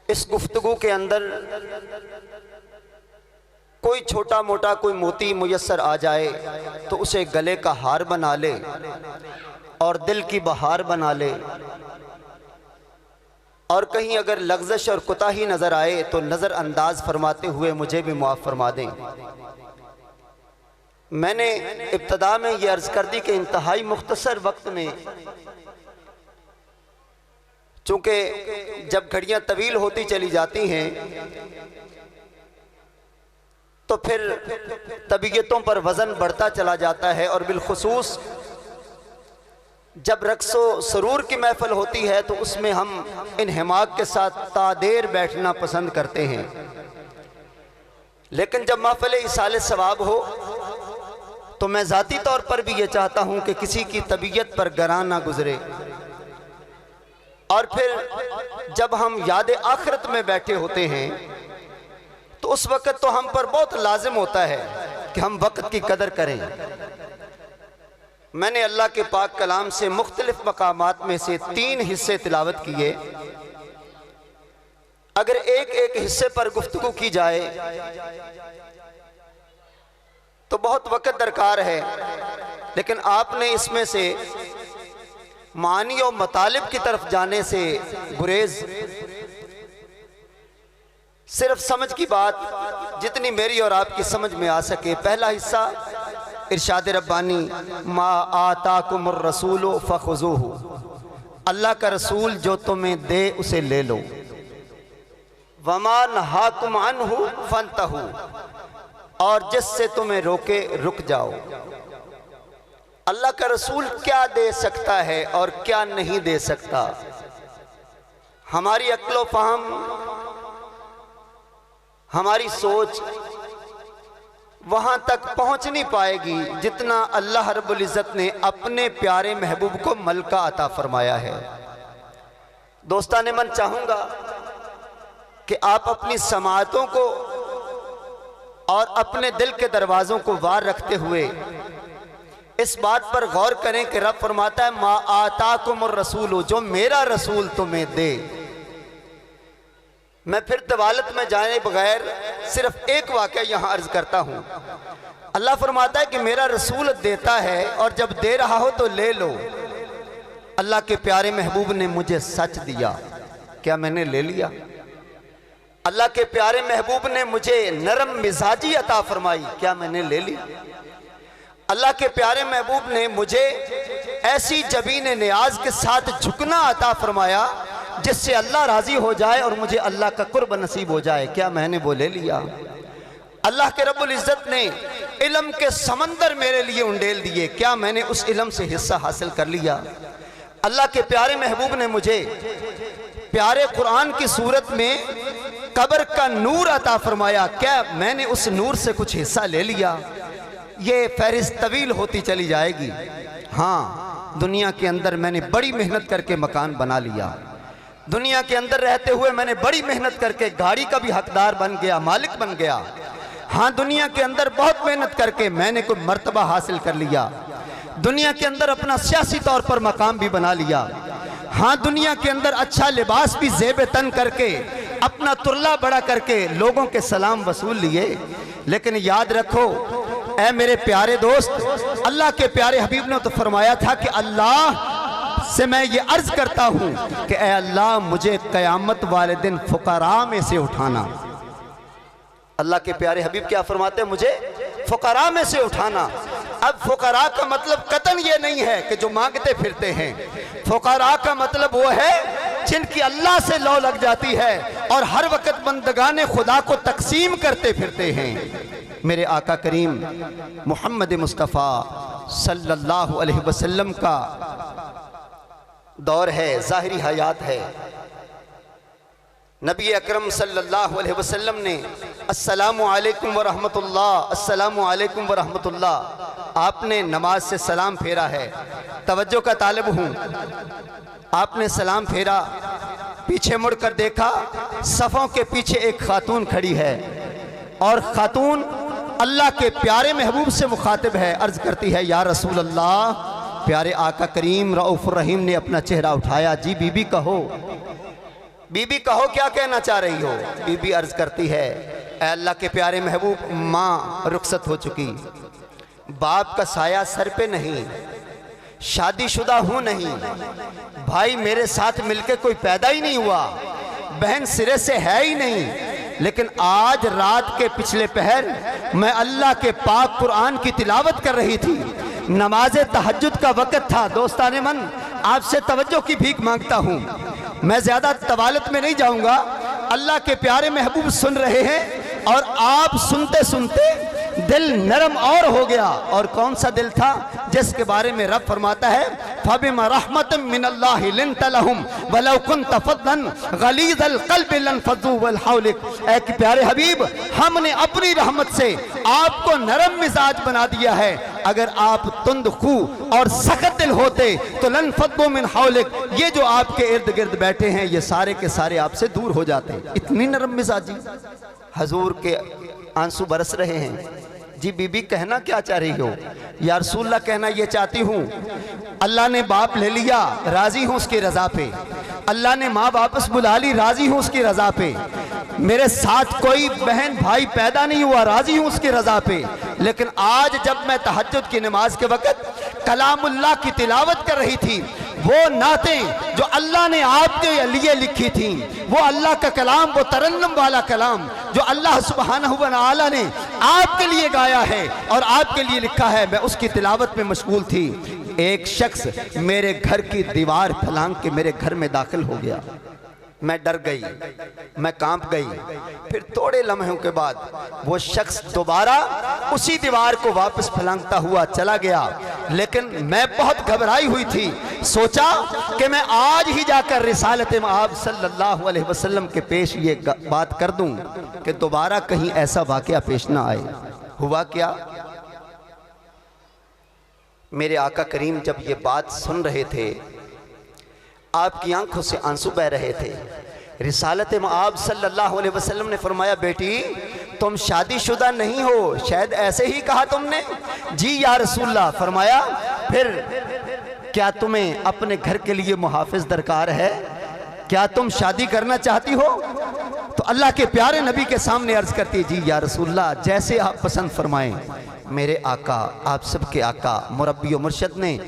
इस गुफ्तगू के अंदर कोई छोटा मोटा कोई मोती मुयस्सर आ जाए तो उसे गले का हार बना ले और दिल की बहार बना ले, और कहीं अगर लग़ज़श और कुताही नज़र आए तो नज़र अंदाज फरमाते हुए मुझे भी मुआफ़ फरमा दें। मैंने इब्तदा में ये अर्ज़ कर दी कि इंतहाई मुख्तसर वक्त में, चूँकि जब घड़ियाँ तवील होती चली जाती हैं तो फिर तबीयतों पर वज़न बढ़ता चला जाता है, और बिलखुसूस जब रक़्सो सरूर की महफ़िल होती है तो उसमें हम इन्हिमाक के साथ तादेर बैठना पसंद करते हैं। लेकिन जब महफ़िल इसाले सवाब हो तो मैं ज़ाती तौर पर भी ये चाहता हूँ कि किसी की तबीयत पर गरां ना गुज़रे। और फिर जब हम याद आखिरत में बैठे होते हैं तो उस वक़्त तो हम पर बहुत लाजिम होता है कि हम वक्त की कदर करें। मैंने अल्लाह के पाक कलाम से मुख्तलिफ मकामात में से 3 हिस्से तिलावत किए। अगर एक एक हिस्से पर गुफ्तगू की जाए तो बहुत वक्त दरकार है, लेकिन आपने इसमें से मानी और मतालिब की तरफ जाने से गुरेज, सिर्फ समझ की बात जितनी मेरी और आपकी समझ में आ सके। पहला हिस्सा इरशाद रब्बानी, मा आताकुमुर रसूलु फखुज़ूहु, अल्लाह का रसूल जो तुम्हें दे उसे ले लो। वमा नहाकुम अन्हु फंतहु, और जिससे तुम्हें रोके रुक जाओ। अल्लाह का रसूल क्या दे सकता है और क्या नहीं दे सकता, हमारी अक्ल व फहम, हमारी सोच वहाँ तक पहुँच नहीं पाएगी जितना अल्लाह रब्बुल इज़्ज़त ने अपने प्यारे महबूब को मलका अता फरमाया है। दोस्ताने मन चाहूँगा कि आप अपनी समाअतों को और अपने दिल के दरवाज़ों को वार रखते हुए इस बात पर गौर करें कि रब फरमाता है, मा आताकुमुर रसूल, जो मेरा रसूल तुम्हें दे। मैं फिर तवालत में जाने बगैर सिर्फ एक वाक़या यहाँ अर्ज करता हूँ। अल्लाह फरमाता है कि मेरा रसूल देता है और जब दे रहा हो तो ले लो। अल्लाह के प्यारे महबूब ने मुझे सच दिया, क्या मैंने ले लिया? अल्लाह के प्यारे महबूब ने मुझे नरम मिजाजी अता फरमाई, क्या मैंने ले ली? अल्लाह के प्यारे महबूब ने मुझे ऐसी जबीन नियाज के साथ झुकना अता फरमाया जिससे अल्लाह राजी हो जाए और मुझे अल्लाह का कुर्ब नसीब हो जाए, क्या मैंने वो ले लिया? अल्लाह के रब्बुल इज़्ज़त ने इल्म के समंदर मेरे लिए उंडेल दिए, क्या मैंने उस इल्म से हिस्सा हासिल कर लिया? अल्लाह के प्यारे महबूब ने मुझे प्यारे कुरान की सूरत में कब्र का नूर अता फरमाया, क्या मैंने उस नूर से कुछ हिस्सा ले लिया? ये फहरिस्त तवील होती चली जाएगी। हाँ, दुनिया के अंदर मैंने बड़ी मेहनत करके मकान बना लिया, दुनिया के अंदर रहते हुए मैंने बड़ी मेहनत करके गाड़ी का भी हकदार बन गया, मालिक बन गया। हाँ, दुनिया के अंदर बहुत मेहनत करके मैंने कोई मर्तबा हासिल कर लिया, दुनिया के अंदर अपना सियासी तौर पर मकाम भी बना लिया। हाँ, दुनिया के अंदर अच्छा लिबास भी ज़ेब तन करके, अपना तुरला बड़ा करके लोगों के सलाम वसूल लिए। लेकिन याद रखो ऐ मेरे प्यारे दोस्त, अल्लाह के प्यारे हबीब ने तो फरमाया था कि अल्लाह से मैं ये अर्ज करता हूँ कि ऐ अल्लाह मुझे क़यामत वाले दिन फुकरा में से उठाना। अल्लाह के प्यारे हबीब क्या फरमाते हैं? मुझे फुकरा में से उठाना। अब फुकरा का मतलब कतन ये नहीं है कि जो मांगते फिरते हैं, फुकरा का मतलब वो है जिनकी अल्लाह से लौ लग जाती है और हर वक्त बंदगाने खुदा को तकसीम करते फिरते हैं। मेरे आका करीम मोहम्मद मुस्तफ़ा सल्लल्लाहु अलैहि वसल्लम का दौर है, ज़ाहिरी हयात है। नबी अकरम सल्लल्लाहु अलैहि वसल्लम ने अस्सलामु अलैकुम व रहमतुल्लाह, अस्सलामु अलैकुम व रहमतुल्लाह, आपने नमाज से सलाम फेरा है। तवज्जो का तालिब हूँ। आपने सलाम फेरा, पीछे मुड़कर देखा, सफ़ों के पीछे एक खातून खड़ी है और खातून अल्लाह के प्यारे महबूब से मुखातिब है। अर्ज़ करती है, या रसूल अल्लाह, प्यारे आका करीम रऊफ़ुर रहीम ने अपना चेहरा उठाया। जी बीबी कहो, बीबी कहो, क्या कहना चाह रही हो? बीबी अर्ज़ करती है, ऐ अल्लाह के प्यारे महबूब, माँ रुखसत हो चुकी, बाप का साया सर पे नहीं, शादीशुदा हूँ नहीं, भाई मेरे साथ मिलके कोई पैदा ही नहीं हुआ, बहन सिरे से है ही नहीं। लेकिन आज रात के पिछले पहर मैं अल्लाह के पाक कुरान की तिलावत कर रही थी, नमाज तहज्जुद का वक़्त था। दोस्ताने मन, आपसे तवज्जो की भीख मांगता हूँ, मैं ज़्यादा तवालत में नहीं जाऊँगा। अल्लाह के प्यारे महबूब सुन रहे हैं और आप सुनते सुनते दिल नरम और हो गया। और कौन सा दिल था जिसके बारे में रब फरमाता है, फबिमा रहमतिम मिनल्लाहि लिन्त लहुम वलौ कुन्त फद्दन गलीज़ल क़ल्बि लन्फ़ज़्ज़ू वल हौलिक। ऐ कि प्यारे हबीब, हमने अपनी रहमत से आपको नरम मिजाज बना दिया है। अगर आप तुंद खू और सख्त दिल होते तो लन्फ़ज़्ज़ू मिन हौलिक, ये जो आपके इर्द गिर्द बैठे हैं ये सारे के सारे आपसे दूर हो जाते। इतनी नरम मिजाजी। हजूर के आंसू बरस रहे हैं। जी बीबी, कहना क्या चाह रही हो? या रसूलल्लाह, कहना ये चाहती हूँ, अल्लाह ने बाप ले लिया, राजी हूँ उसकी रजा पे। अल्लाह ने माँ वापस बुला ली, राजी हूँ उसकी रजा पे। मेरे साथ कोई बहन भाई पैदा नहीं हुआ, राजी हूँ उसकी रजा पे। लेकिन आज जब मैं तहज्जुद की नमाज के वक़्त कलामुल्लाह की तिलावत कर रही थी, वो नातें जो अल्लाह ने आपके लिए लिखी थी, वो अल्लाह का कलाम, वो तरन्नुम वाला कलाम जो अल्लाह सुब्हानहू व तआला ने आपके लिए गाया है और आपके लिए लिखा है, मैं उसकी तिलावत में मशगूल थी। एक शख्स मेरे घर की दीवार फलांग के मेरे घर में दाखिल हो गया। मैं डर गई, मैं कांप गई। फिर थोड़े लम्हों के बाद वो शख्स दोबारा उसी दीवार को वापस फलांगता हुआ चला गया। लेकिन मैं बहुत घबराई हुई थी, सोचा कि मैं आज ही जाकर रिसालत आप सल्लल्लाहु अलैहि वसल्लम के पेश ये बात कर दूं कि दोबारा कहीं ऐसा वाकया पेश ना आए। हुआ क्या? मेरे आका करीम जब ये बात सुन रहे थे, आपकी आंखों से आंसू बह रहे थे। रिसालत आप सल्लल्लाहु अलैहि वसल्लम ने फरमाया, बेटी तुम शादीशुदा नहीं हो, शायद ऐसे ही कहा तुमने। जी या रसूलल्लाह। फरमाया, फिर क्या तुम्हें अपने घर के लिए मुहाफिज दरकार है? क्या तुम शादी करना चाहती हो? तो अल्लाह के प्यारे नबी के सामने अर्ज करती, जी या रसूलल्लाह, जैसे आप पसंद फरमाएं। मेरे आका, आप सबके आका मुरब्बी और मुर्शद ने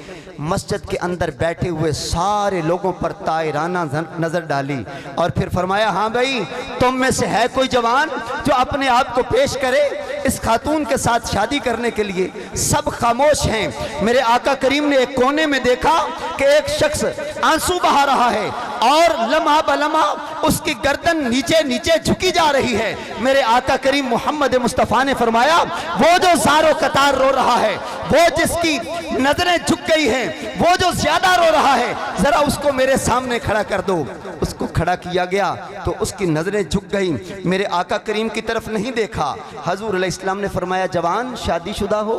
मस्जिद के अंदर बैठे हुए सारे लोगों पर तायराना नजर डाली और फिर फरमाया, हाँ भाई, तुम में से है कोई जवान जो अपने आप को पेश करे इस खातून के साथ शादी करने के लिए? सब खामोश हैं। मेरे आका करीम ने एक कोने में देखा कि एक शख्स आंसू बहा रहा है और लम्हा बलम्हा उसकी गर्दन नीचे नीचे झुकी जा रही है। मेरे आका करीम मोहम्मद मुस्तफ़ा ने फरमाया, वो जो ज़ारो कतार रो रहा है वो जिसकी नजरें झुक गई हैं, वो जो ज्यादा रो रहा है, जरा उसको मेरे सामने खड़ा कर दो। उसको खड़ा किया गया तो उसकी नजरें झुक गई, मेरे आका करीम की तरफ नहीं देखा। हजूर अलैहिस्सलाम ने फरमाया जवान शादीशुदा हो?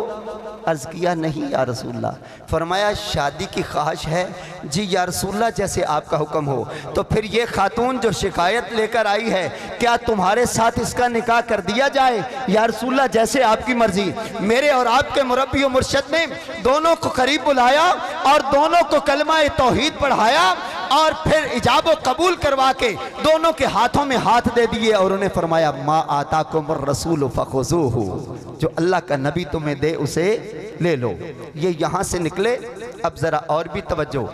अर्ज किया नहीं या रसूलल्लाह। फरमाया शादी की ख्वाहिश है? जी या रसूलल्लाह, जैसे आपका हुक्म हो। तो फिर ये खातून जो शिकायत लेकर आई है, क्या तुम्हारे साथ इसका निकाह कर दिया जाए? या रसूलल्लाह, जैसे आपकी मर्जी। मेरे और आपके मुरब्बी और मुर्शद ने दोनों को करीब बुलाया और दोनों को कलमा तौहीद पढ़ाया और फिर इजाबो कबूल करवा के दोनों के हाथों में हाथ दे दिए और उन्हें फरमाया मा आताकुमुर रसूल फखुज़ूहु, जो अल्लाह का नबी तुम्हें दे उसे ले लो। ये यहां से निकले। अब जरा और भी तवज्जो,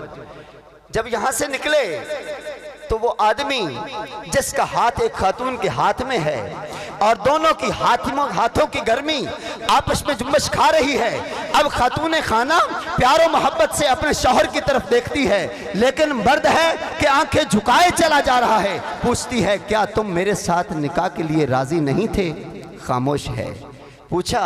जब यहां से निकले तो वो आदमी जिसका हाथ एक खातून के हाथ में है और दोनों की हाथों की गर्मी आपस में जुम्बश खा रही है। अब खातून खाना प्यारो मोहब्बत से अपने शौहर की तरफ देखती है, लेकिन मर्द है कि आंखें झुकाए चला जा रहा है। पूछती है क्या तुम मेरे साथ निकाह के लिए राजी नहीं थे? खामोश है। पूछा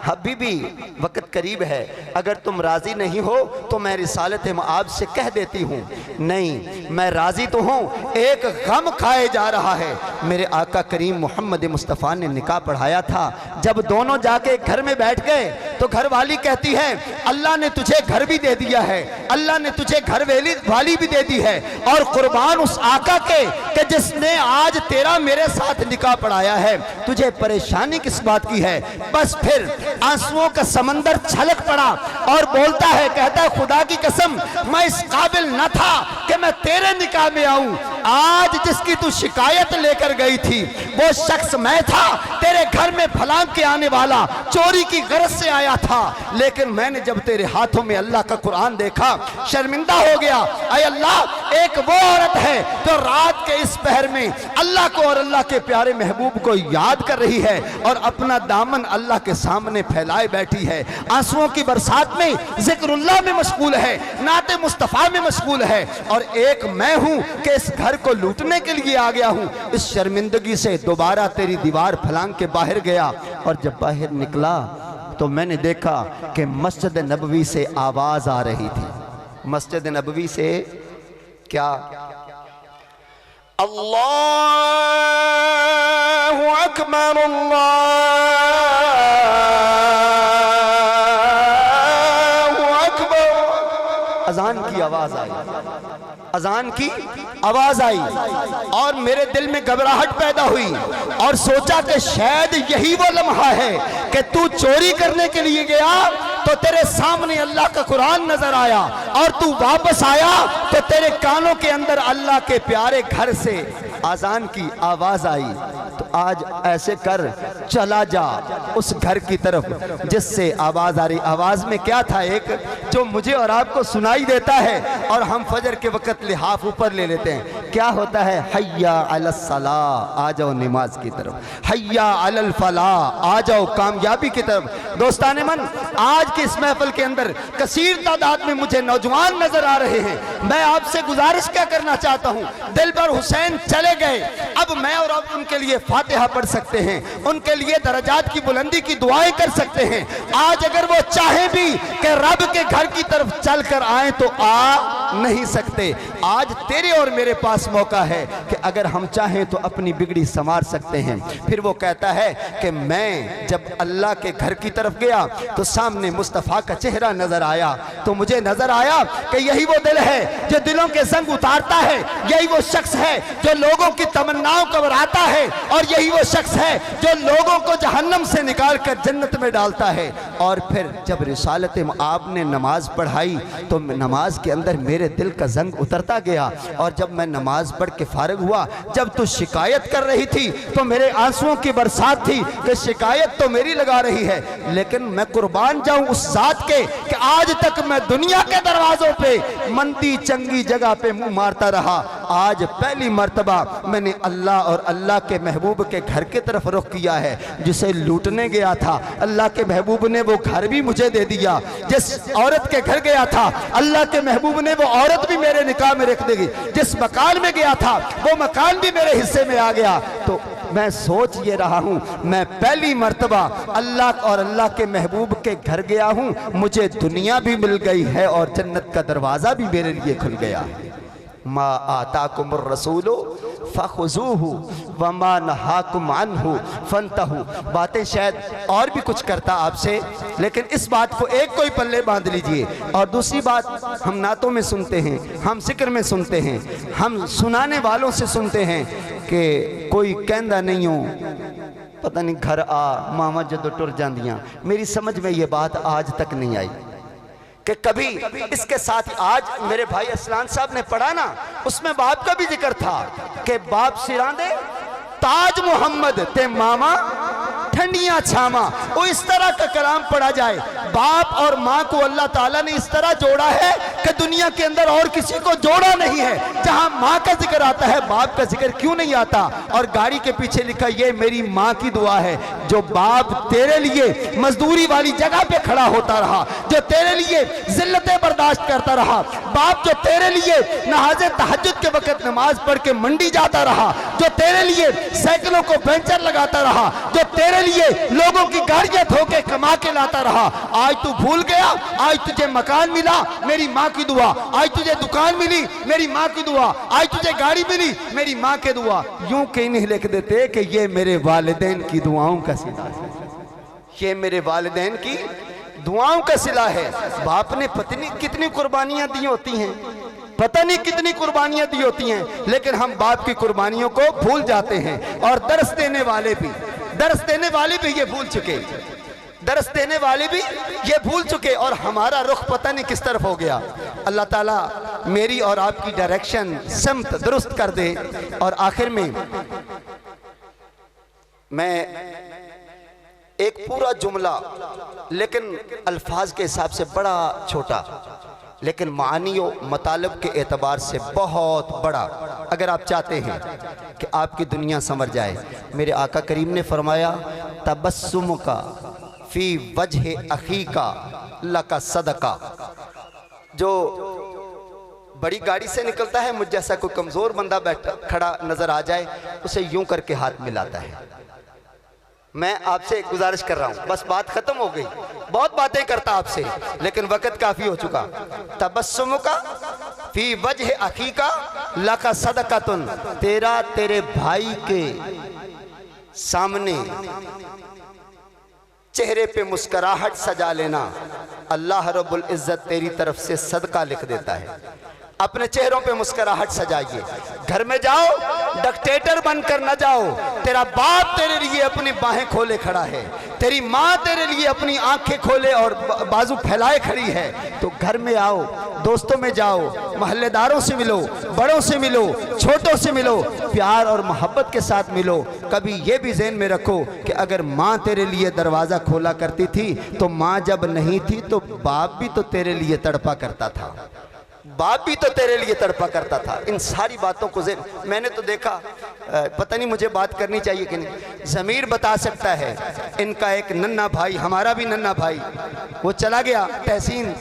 हबीबी वक्त करीब है, अगर तुम राजी नहीं हो तो मैं रिसालत मआब से कह देती हूँ। नहीं, मैं राजी तो हूँ, एक गम खाए जा रहा है। मेरे आका करीम मोहम्मद मुस्तफ़ा ने निकाह पढ़ाया था। जब दोनों जाके घर में बैठ गए तो घर वाली कहती है अल्लाह ने तुझे घर भी दे दिया है, अल्लाह ने तुझे घर वाली भी दे दी है, और कुर्बान उस आका के कि जिसने आज तेरा मेरे साथ निकाह पढ़ाया है, तुझे परेशानी किस बात की है? बस फिर आंसुओं का समंदर छलक पड़ा और बोलता है, कहता है खुदा की कसम मैं इस काबिल न था कि मैं तेरे निकाह में आऊं। आज जिसकी तू शिकायत लेकर गई थी वो शख्स मैं था, तेरे घर में फलांग के आने वाला, चोरी की गरज से आया था, लेकिन मैंने जब तेरे हाथों में अल्लाह का कुरान देखा शर्मिंदा हो गया। ऐ अल्लाह, एक वो औरत है जो रात के इस पहर में अल्लाह को और अल्लाह के प्यारे महबूब को याद कर रही है और अपना दामन अल्लाह के सामने फैलाए बैठी है, आंसुओं की बरसात में जिक्रुल्लाह में मशगूल है, नाते मुस्तफ़ा में मशगूल है, और एक मैं हूं कि इस घर को लूटने के लिए आ गया हूं। इस शर्मिंदगी से दोबारा तेरी दीवार फलांग के बाहर गया, और जब बाहर निकला तो मैंने देखा कि मस्जिद नबवी से आवाज आ रही थी। मस्जिद नबवी से क्या? अल्लाहु अकबर, अल्लाहु अकबर। अजान की आवाज आई, अजान की आवाज आई और मेरे दिल में घबराहट पैदा हुई और सोचा कि शायद यही वो लम्हा है कि तू चोरी करने के लिए गया तो तेरे सामने अल्लाह का कुरान नजर आया, और तू वापस आया तो तेरे कानों के अंदर अल्लाह के प्यारे घर से आजान की आवाज आई। तो आज ऐसे कर, चला जा उस घर की तरफ जिससे आवाज आ रही। आवाज में क्या था? एक जो मुझे और आपको सुनाई देता है और हम फजर के वक्त लिहाफ ऊपर ले लेते हैं। क्या होता है? हय्या अलस सलाह, आ जाओ नमाज की तरफ, हय्या अलल फलाह, आ जाओ कामयाबी की तरफ। दोस्ताने मन, आज की इस महफिल के अंदर कसीर तादाद में मुझे नौजवान नजर आ रहे हैं। मैं आपसे गुजारिश क्या करना चाहता हूं, दिलबर हुसैन चले गए, अब मैं और आप उनके लिए फातिहा पढ़ सकते हैं, उनके लिए दरजात की बुलंदी की दुआएं कर सकते हैं। आज अगर वो चाहे भी कि रब के घर की तरफ चल कर आए तो आ नहीं सकते। आज तेरे और मेरे पास मौका है कि अगर हम चाहें तो अपनी बिगड़ी संवार सकते हैं। फिर वो कहता है कि मैं जब अल्लाह के घर की तरफ गया तो सामने मुस्तफ़ा का चेहरा नजर आया, तो मुझे नजर आया कि यही वो दिल है जो दिलों के संग उतारता है, यही वो शख्स है जो लोगों की तमन्नाओं को बढ़ाता है, और यही वो शख्स है जो लोगों को जहन्नम से निकाल कर जन्नत में डालता है। और फिर जब रिसालत आपने नमाज पढ़ाई तो नमाज के अंदर मेरे दिल का जंग उतरता गया, और जब मैं नमाज पढ़ के फारिग हुआ, जब तू शिकायत कर रही थी तो मेरे आंसुओं की बरसात थी कि शिकायत तो मेरी लगा रही है, लेकिन मैं कुर्बान जाऊं उस जात के कि आज तक मैं दुनिया के दरवाजों पे मंदी चंगी जगह पे मुंह मारता रहा। आज पहली मर्तबा मैंने अल्लाह और अल्लाह के महबूब के घर की तरफ रुख किया है। जिसे लूटने गया था अल्लाह के महबूब ने वो घर भी मुझे दे दिया, जिस औरत के घर गया था अल्लाह के महबूब ने वो औरत भी मेरे निकाह में रख देगी, जिस मकान में गया था वो मकान भी मेरे हिस्से में आ गया। तो मैं सोच ये रहा हूँ, मैं पहली मर्तबा अल्लाह और अल्लाह के महबूब के घर गया हूँ, मुझे दुनिया भी मिल गई है और जन्नत का दरवाज़ा भी मेरे लिए खुल गया है। मा आताकुमुर रसूलु फखुजूहु वमा नहाकुम अन्हु फंतहु। बातें शायद और भी कुछ करता आपसे, लेकिन इस बात को एक कोई पल्ले बांध लीजिए। और दूसरी बात, हम नातों में सुनते हैं, हम जिक्र में सुनते हैं, हम सुनाने वालों से सुनते हैं कि कोई कहंदा नहीं हो, पता नहीं घर आ मामा जदों टुर जांदियां। मेरी समझ में ये बात आज तक नहीं आई कि कभी इसके साथ आज मेरे भाई असलान साहब ने पढ़ा ना, उसमें बाप का भी जिक्र था कि बाप सिरा दे ताज मोहम्मद ते मामा ठंडियां छामा। वो इस तरह का कलाम पढ़ा जाए। बाप और माँ को अल्लाह ताला ने इस तरह जोड़ा है कि दुनिया के अंदर और किसी को जोड़ा नहीं है। जहां माँ का जिक्र आता है, बाप का जिक्र क्यों नहीं आता? और गाड़ी के पीछे लिखा, ये मेरी माँ की दुआ है। जो बाप तेरे लिए मजदूरी वाली जगह पे खड़ा होता रहा, जो तेरे लिए जिल्लतें बर्दाश्त करता रहा, बाप जो तेरे लिए नमाज़े तहज्जुद के वक्त नमाज पढ़ के मंडी जाता रहा, जो तेरे लिए साइकिलों को पंचर लगाता रहा, जो तेरे लिए लोगों की गाड़ियां धोके कमा के लाता रहा, आज तू भूल गया। आज तुझे मकान मिला, मेरी माँ की दुआ। आज तुझे दुकान मिली, मेरी माँ की दुआ। आज तुझे गाड़ी मिली, मेरी माँ की दुआ। यूं कहीं नहीं लिख देते कि ये मेरे वालिदैन की दुआओं का सिला है, ये मेरे वालिदैन की दुआओं का सिला है। बाप ने पत्नी कितनी कुर्बानियां दी होती हैं, पता नहीं कितनी कुर्बानियां दी होती हैं, लेकिन हम बाप की कुर्बानियों को भूल जाते हैं। और दर्स देने वाले भी ये भूल चुके, दर्स देने वाले भी ये भूल चुके। और हमारा रुख पता नहीं किस तरफ हो गया। अल्लाह ताला मेरी और आपकी डायरेक्शन समत दुरुस्त कर दे। और आखिर में मैं एक पूरा जुमला, लेकिन अल्फाज के हिसाब से बड़ा छोटा, लेकिन मानी व मतलब के एतबार से बहुत बड़ा, अगर आप चाहते हैं कि आपकी दुनिया संवर जाए। मेरे आका करीम ने फरमाया, तबस्सुम का फी वजह अखी का लका सदका। जो बड़ी गाड़ी से निकलता है, मुझ जैसा कोई कमज़ोर बंदा बैठा खड़ा नज़र आ जाए, उसे यूं करके हाथ मिलाता है। मैं आपसे गुजारिश कर रहा हूं, बस बात खत्म हो गई, बहुत बातें करता आपसे, लेकिन वक्त काफी हो चुका। तबस्सुम का फी वजह अखी का लका सदकतुन। तेरा तेरे भाई के सामने चेहरे पे मुस्कुराहट सजा लेना, अल्लाह रब्बुल इज्जत तेरी तरफ से सदका लिख देता है। अपने चेहरों पे मुस्कुराहट सजाइए। घर में जाओ, डिक्टेटर बनकर न जाओ। तेरा बाप तेरे लिए अपनी बाहें खोले खड़ा है, तेरी माँ तेरे लिए अपनी आंखें खोले और बाजू फैलाए खड़ी है। तो घर में आओ, दोस्तों में जाओ, महल्लेदारों से मिलो, बड़ों से मिलो, छोटों से मिलो, प्यार और मोहब्बत के साथ मिलो। कभी ये भी ज़हन में रखो कि अगर माँ तेरे लिए दरवाज़ा खोला करती थी, तो माँ जब नहीं थी तो बाप भी तो तेरे लिए तड़पा करता था, बाप भी तो तेरे लिए तड़पा करता था। इन सारी बातों को मैंने तो देखा, पता नहीं मुझे बात करनी चाहिए कि नहीं। ज़मीर बता सकता है, इनका एक नन्ना भाई, हमारा भी नन्ना भाई, वो चला गया तहसीन।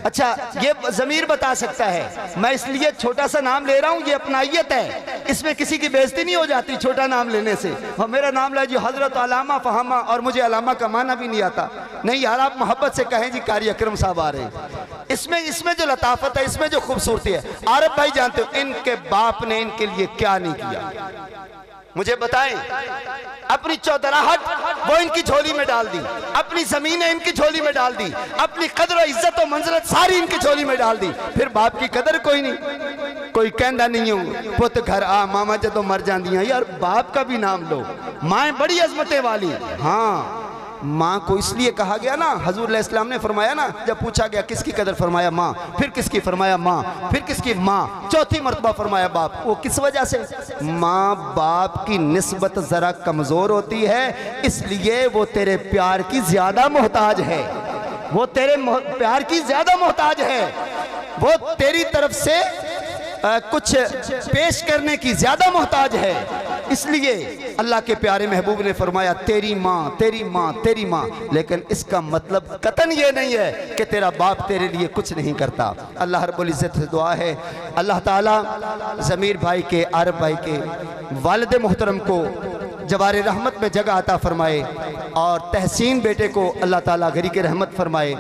अच्छा, ये ज़मीर बता सकता है। मैं इसलिए छोटा सा नाम ले रहा हूँ, ये अपनाइयत है, इसमें किसी की बेइज्जती नहीं हो जाती छोटा नाम लेने से। और मेरा नाम ला जी हज़रत अलामा फ़हामा, और मुझे अलामा का माना भी नहीं आता। नहीं यार, आप मोहब्बत से कहें जी कारी अकरम साहब आ रहे हैं। इसमें जो लताफत है, इसमें जो खूबसूरती है। आरब भाई जानते हो इनके बाप ने इनके लिए क्या नहीं किया, मुझे बताएं। अपनी चौधराहट वो इनकी झोली में डाल दी, अपनी जमीनें इनकी झोली में डाल दी, अपनी कदर इज्जत और मंजिलत सारी इनकी झोली में डाल दी। फिर बाप की कदर कोई नहीं, कोई कहना नहीं हो पुत घर आ मामा जदों मर जांदियां। यार बाप का भी नाम लो, माँ बड़ी अजमतें वाली। हाँ, माँ को इसलिए कहा गया ना, हजूर अलैहि सलाम ने फरमाया ना, जब पूछा गया किसकी कदर, फरमाया माँ, फिर किसकी, फरमाया माँ, फिर किसकी, माँ, चौथी मर्तबा फरमाया बाप। वो किस वजह से? माँ बाप की निस्बत जरा कमजोर होती है, इसलिए वो तेरे प्यार की ज्यादा मोहताज है, वो तेरे प्यार की ज्यादा मोहताज है, वो तेरी तरफ से कुछ पेश करने की ज्यादा मोहताज है। इसलिए अल्लाह के प्यारे महबूब ने फरमाया तेरी माँ, तेरी माँ, तेरी माँ। लेकिन इसका मतलब कतन ये नहीं है कि तेरा बाप तेरे लिए कुछ नहीं करता। अल्लाह रब्बुल इज़्ज़त से दुआ है, अल्लाह ताला ज़मीर भाई के, आरब भाई के वालिद मोहतरम को जवारे रहमत में जगह अता फरमाए और तहसीन बेटे को अल्लाह ताला गरी के रहमत फरमाए।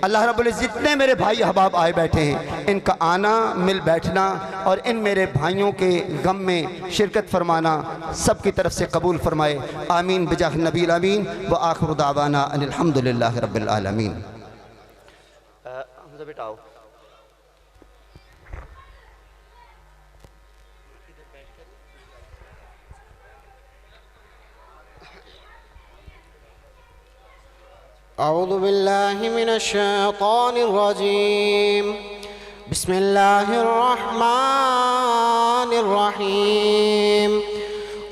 अल्लाह रब्बुल इज़्ज़त जितने मेरे भाई अहबाब आए बैठे हैं, इनका आना, मिल बैठना और इन मेरे भाइयों के गम में शिरकत फरमाना सब की तरफ से कबूल फरमाए। आमीन बिजाह नबील आमीन व आखिर दावाना अनिल हम्दुलिल्लाहि रब्बिल आलमीन। बेटा आओ। अऊज़ु बिल्लाहि मिनश शैतानिर रजीम। बिस्मिल्लाहिर रहमानिर रहीम।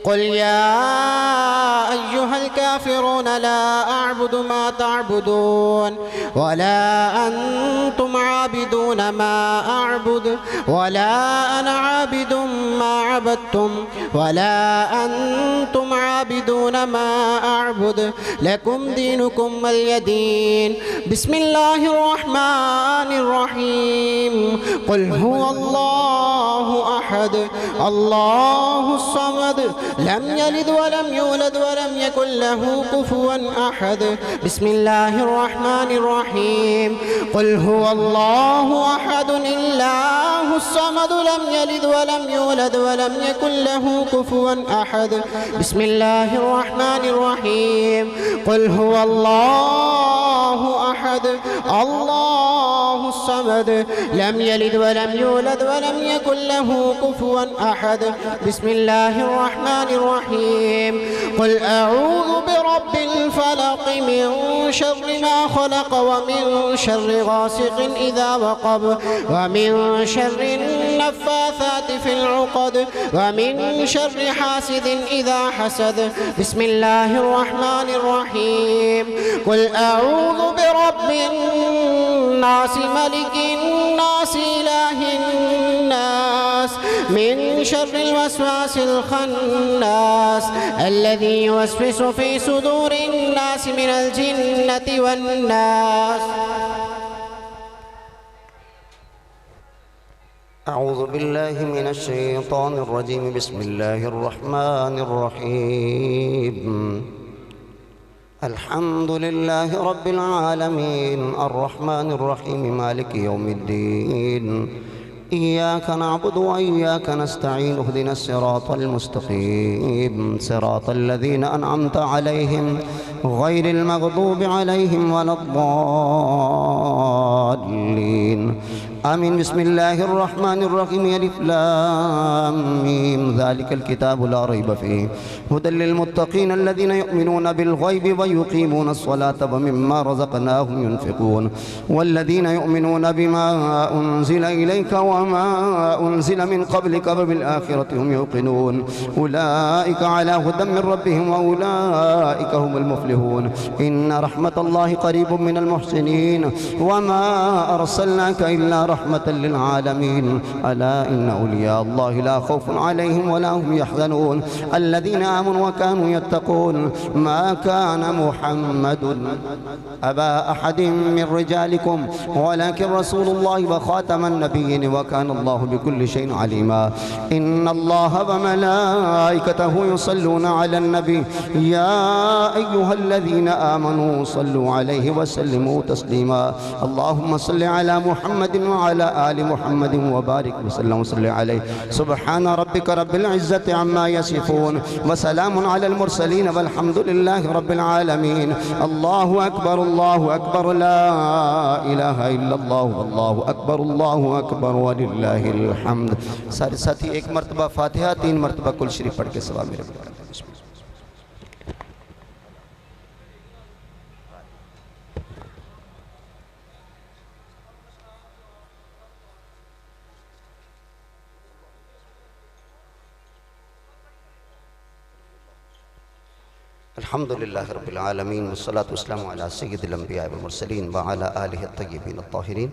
क़ुल या अय्युहल काफ़िरून ला अअबुदु मा तअबुदून वला अंतुम आबिदून मा अअबुदु वला अना आबिदुम मा अबदतुम वला अंतुम आबिदून मा अअबुदु लकुम दीनुकुम वलिय दीन। बिस्मिल्लाहिर रहमानिर रहीम। क़ुल हुवल्लाहु अहद अल्लाहुस समद लम यलिद वलम यूलद वलम यकुल लहू कुफुवन अहद। बिस्मिल्लाहिर रहमानिर रहीम। क़ुल हुवल्लाहु अहद अल्लाहुस समद लम यलिद वलम यूलद वलम यकुल लहू कुफुवन अहद। बिस्मिल्लाहिर रहमानिर रहीम। क़ुल हुवल्लाहु अहद अल्लाहुस समद लम यलिद वलम यूलद वलम यकुल लहू कुफुवन अहद। बिस्मिल्लाहिर रहमानिर रहीम। क़ुल अऊज़ु बिरब्बिल फलक़ मिन शर्रि मा ख़लक़ व मिन शर्रि गासिक़िन इज़ा वक़ब व मिन शर्रि नफ़्फ़ाथाति फ़िल उक़द व मिन शर्रि हासिदिन इज़ा हसद। बिस्मिल्लाहिर रहमानिर रहीम। क़ुल अऊज़ु बिरब्बिन नास मलिकिन नास इलाहिन नास मिन शर्रिल वस्वासिल खन्नास अल्लज़ी युवस्विसु फ़ी सुदूरिन नास मिनल जिन्नति वन्नास। अऊज़ु बिल्लाहि मिनश शैतानिर रजीम। बिस्मिल्लाहिर रहमानिर रहीम। अल्हम्दुलिल्लाहि रब्बिल आलमीन अर्रहमानिर रहीम मालिकि यौमिद्दीन। इय्याक नअबुदु व इय्याक नस्तईन इहदिनस सिरातल मुस्तक़ीम सिरातल लज़ीना अनअमता अलैहिम गैरिल मग़दूबि अलैहिम वलद्दाल्लीन। आमीन। बिस्मिल्लाहिर रहमानिर रहीम। अलिफ लाम मीम ज़ालिकल किताबु ला रैब फ़ीहि हुदल लिल मुत्तक़ीन अल्लज़ीना युमिनूना बिल गैबि व युक़ीमूनस सलाता व मिम्मा रज़क़नाहुम युनफ़िक़ून वल्लज़ीना युमिनूना बिमा उन्ज़िला इलैका व मा उन्ज़िला मिन क़ब्लिका व बिल आख़िरति हुम युक़िनून उलाइका अला हुदम मिन रब्बिहिम व उलाइका हुमुल मुफ़्लिहून। इन्ना रहमतल्लाहि क़रीबुम मिनल मुहसिनीन व मा अर्सलनाका इल्ला रहमतल लिल आलमीन। अला इन्ना औलिया अल्लाहि ला खौफुन अलैहिम वला हुम यहज़नून अल्लज़ीना आमनू व कानू यत्तक़ून। मा काना मुहम्मदुन अबा अहदिम मिन रिजालिकुम वलाकिन रसूलुल्लाहि व खातमन नबिय्यीन व काना अल्लाहु बिकुल्लि शैइन अलीमा। इन्नल्लाहा व मलाइकतहु युसल्लूना अलन नबी या अय्युहल्लज़ीना आमनू सल्लु अलैहि व सल्लिमू तस्लीमा। अल्लाहुम्मा सल्लि अला मुहम्मदिन व अला आलि मुहम्मदिन व बारिक वसल्लम अलैहि। सुब्हान रब्बिका रब्बिल इज़्ज़ति अम्मा यसिफून व सलामुन अलल मुरसलीन वल्हम्दुलिल्लाहि रब्बिल आलमीन। अल्लाहु अकबर ला इलाहा इल्लल्लाह अल्लाहु अकबर वलिल्लाहिल हम्द। सारे साथी एक मरतबा फातिहा 3 मरतबा कुल शरीफ पढ़ के सवा मेरे। अल्हम्दुलिल्लाहि रब्बिल आलमीन वस्सलातु वस्सलामु अला सय्यिदिल अंबिया वल मुरसलीन व अला आलिहि अत्तय्यिबीन अत्ताहिरीन।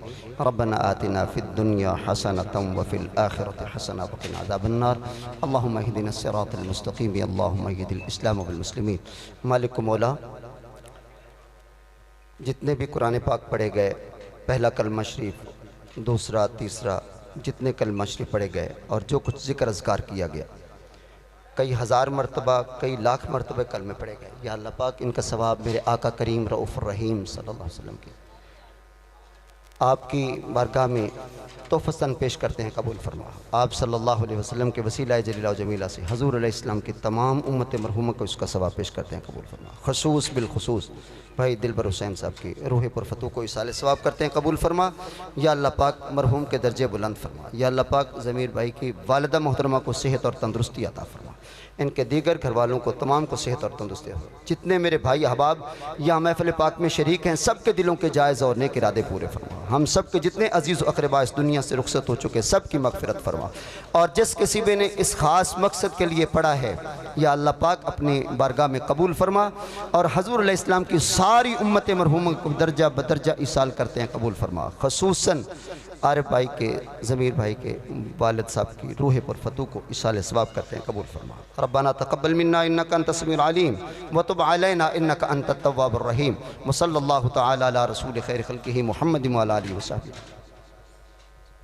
रब्बना आतिना फिद दुनिया हसनतम व फिल आखिरति हसना व क़िना अज़ाबन नार। अल्लाहुम्मा इहदिना सिरातल मुस्तक़ीम अल्लाहुम्मा इहदिल इस्लाम वल मुस्लिमीन। मालिक मौला, जितने भी कुरान पाक पढ़े गए, पहला कलमा शरीफ, दूसरा, तीसरा, जितने कलमा शरीफ पढ़े गए और जो कुछ ज़िक्र अज़कार किया गया, कई हज़ार मरतबा, कई लाख मरतबे कलमे पढ़े गए। या अल्लाह पाक इनका सवाब मेरे आका करीम रऊफ़ रहीम सल्लल्लाहु अलैहि वसल्लम की आपकी बारगाह में तोहफ़तन पेश करते हैं, कबूल फरमा। आप सल्लल्लाहु अलैहि वसल्लम के वसीला जलीला व जमीला से हज़ूर अलैहिस्सलाम की तमाम उम्मत मरहूमा को इसका सवाब पेश करते हैं, कबूल फरमा। खसूस बिलखसूस भाई दिलबर हुसैन साहब की रूह पुरफतू को इसाले सवाब करते हैं, कबूल फरमा। या अल्लाह पाक मरहूम के दर्जे बुलंद फरमा। या अल्लाह पाक ज़मीर भाई की वालिदा मोहतरमा को सेहत और तंदुरुस्ती अता फरमा। इनके दीगर घर वालों को तमाम को सेहत और तंदुरुस्ती हो। जितने मेरे भाई अहबाब यहाँ महफ़िल पाक में शरीक हैं, सब के दिलों के जायज़ और नेक इरादे पूरे फरमा। हम सब के जितने अजीज़ अक़रबा इस दुनिया से रुखसत हो चुके, सब की मग़फ़िरत फरमा। और जिस किसी ने इस ख़ास मकसद के लिए पढ़ा है, या अल्लाह पाक अपनी बारगाह में कबूल फरमा। और हज़ूर अलैहिस्सलाम की सारी उम्मत मरहूमा को दर्जा बदर्जा इसाल करते हैं, कबूल फरमा। ख़ुसूसन आरिफ भाई के, ज़मीर भाई के वालिद साहब की रूह पुरफतू को इसाले सवाब करते हैं, कबूल फरमा। रब्बना तक़ब्बल मिन्ना इन्नका अंतस समीउल अलीम व तुब अलैना इन्नका अंतत तव्वाबुर रहीम। व सल्लल्लाहु तआला अला रसूल खैर खल्क़िही मुहम्मद व अला आलिहि व सहबिही।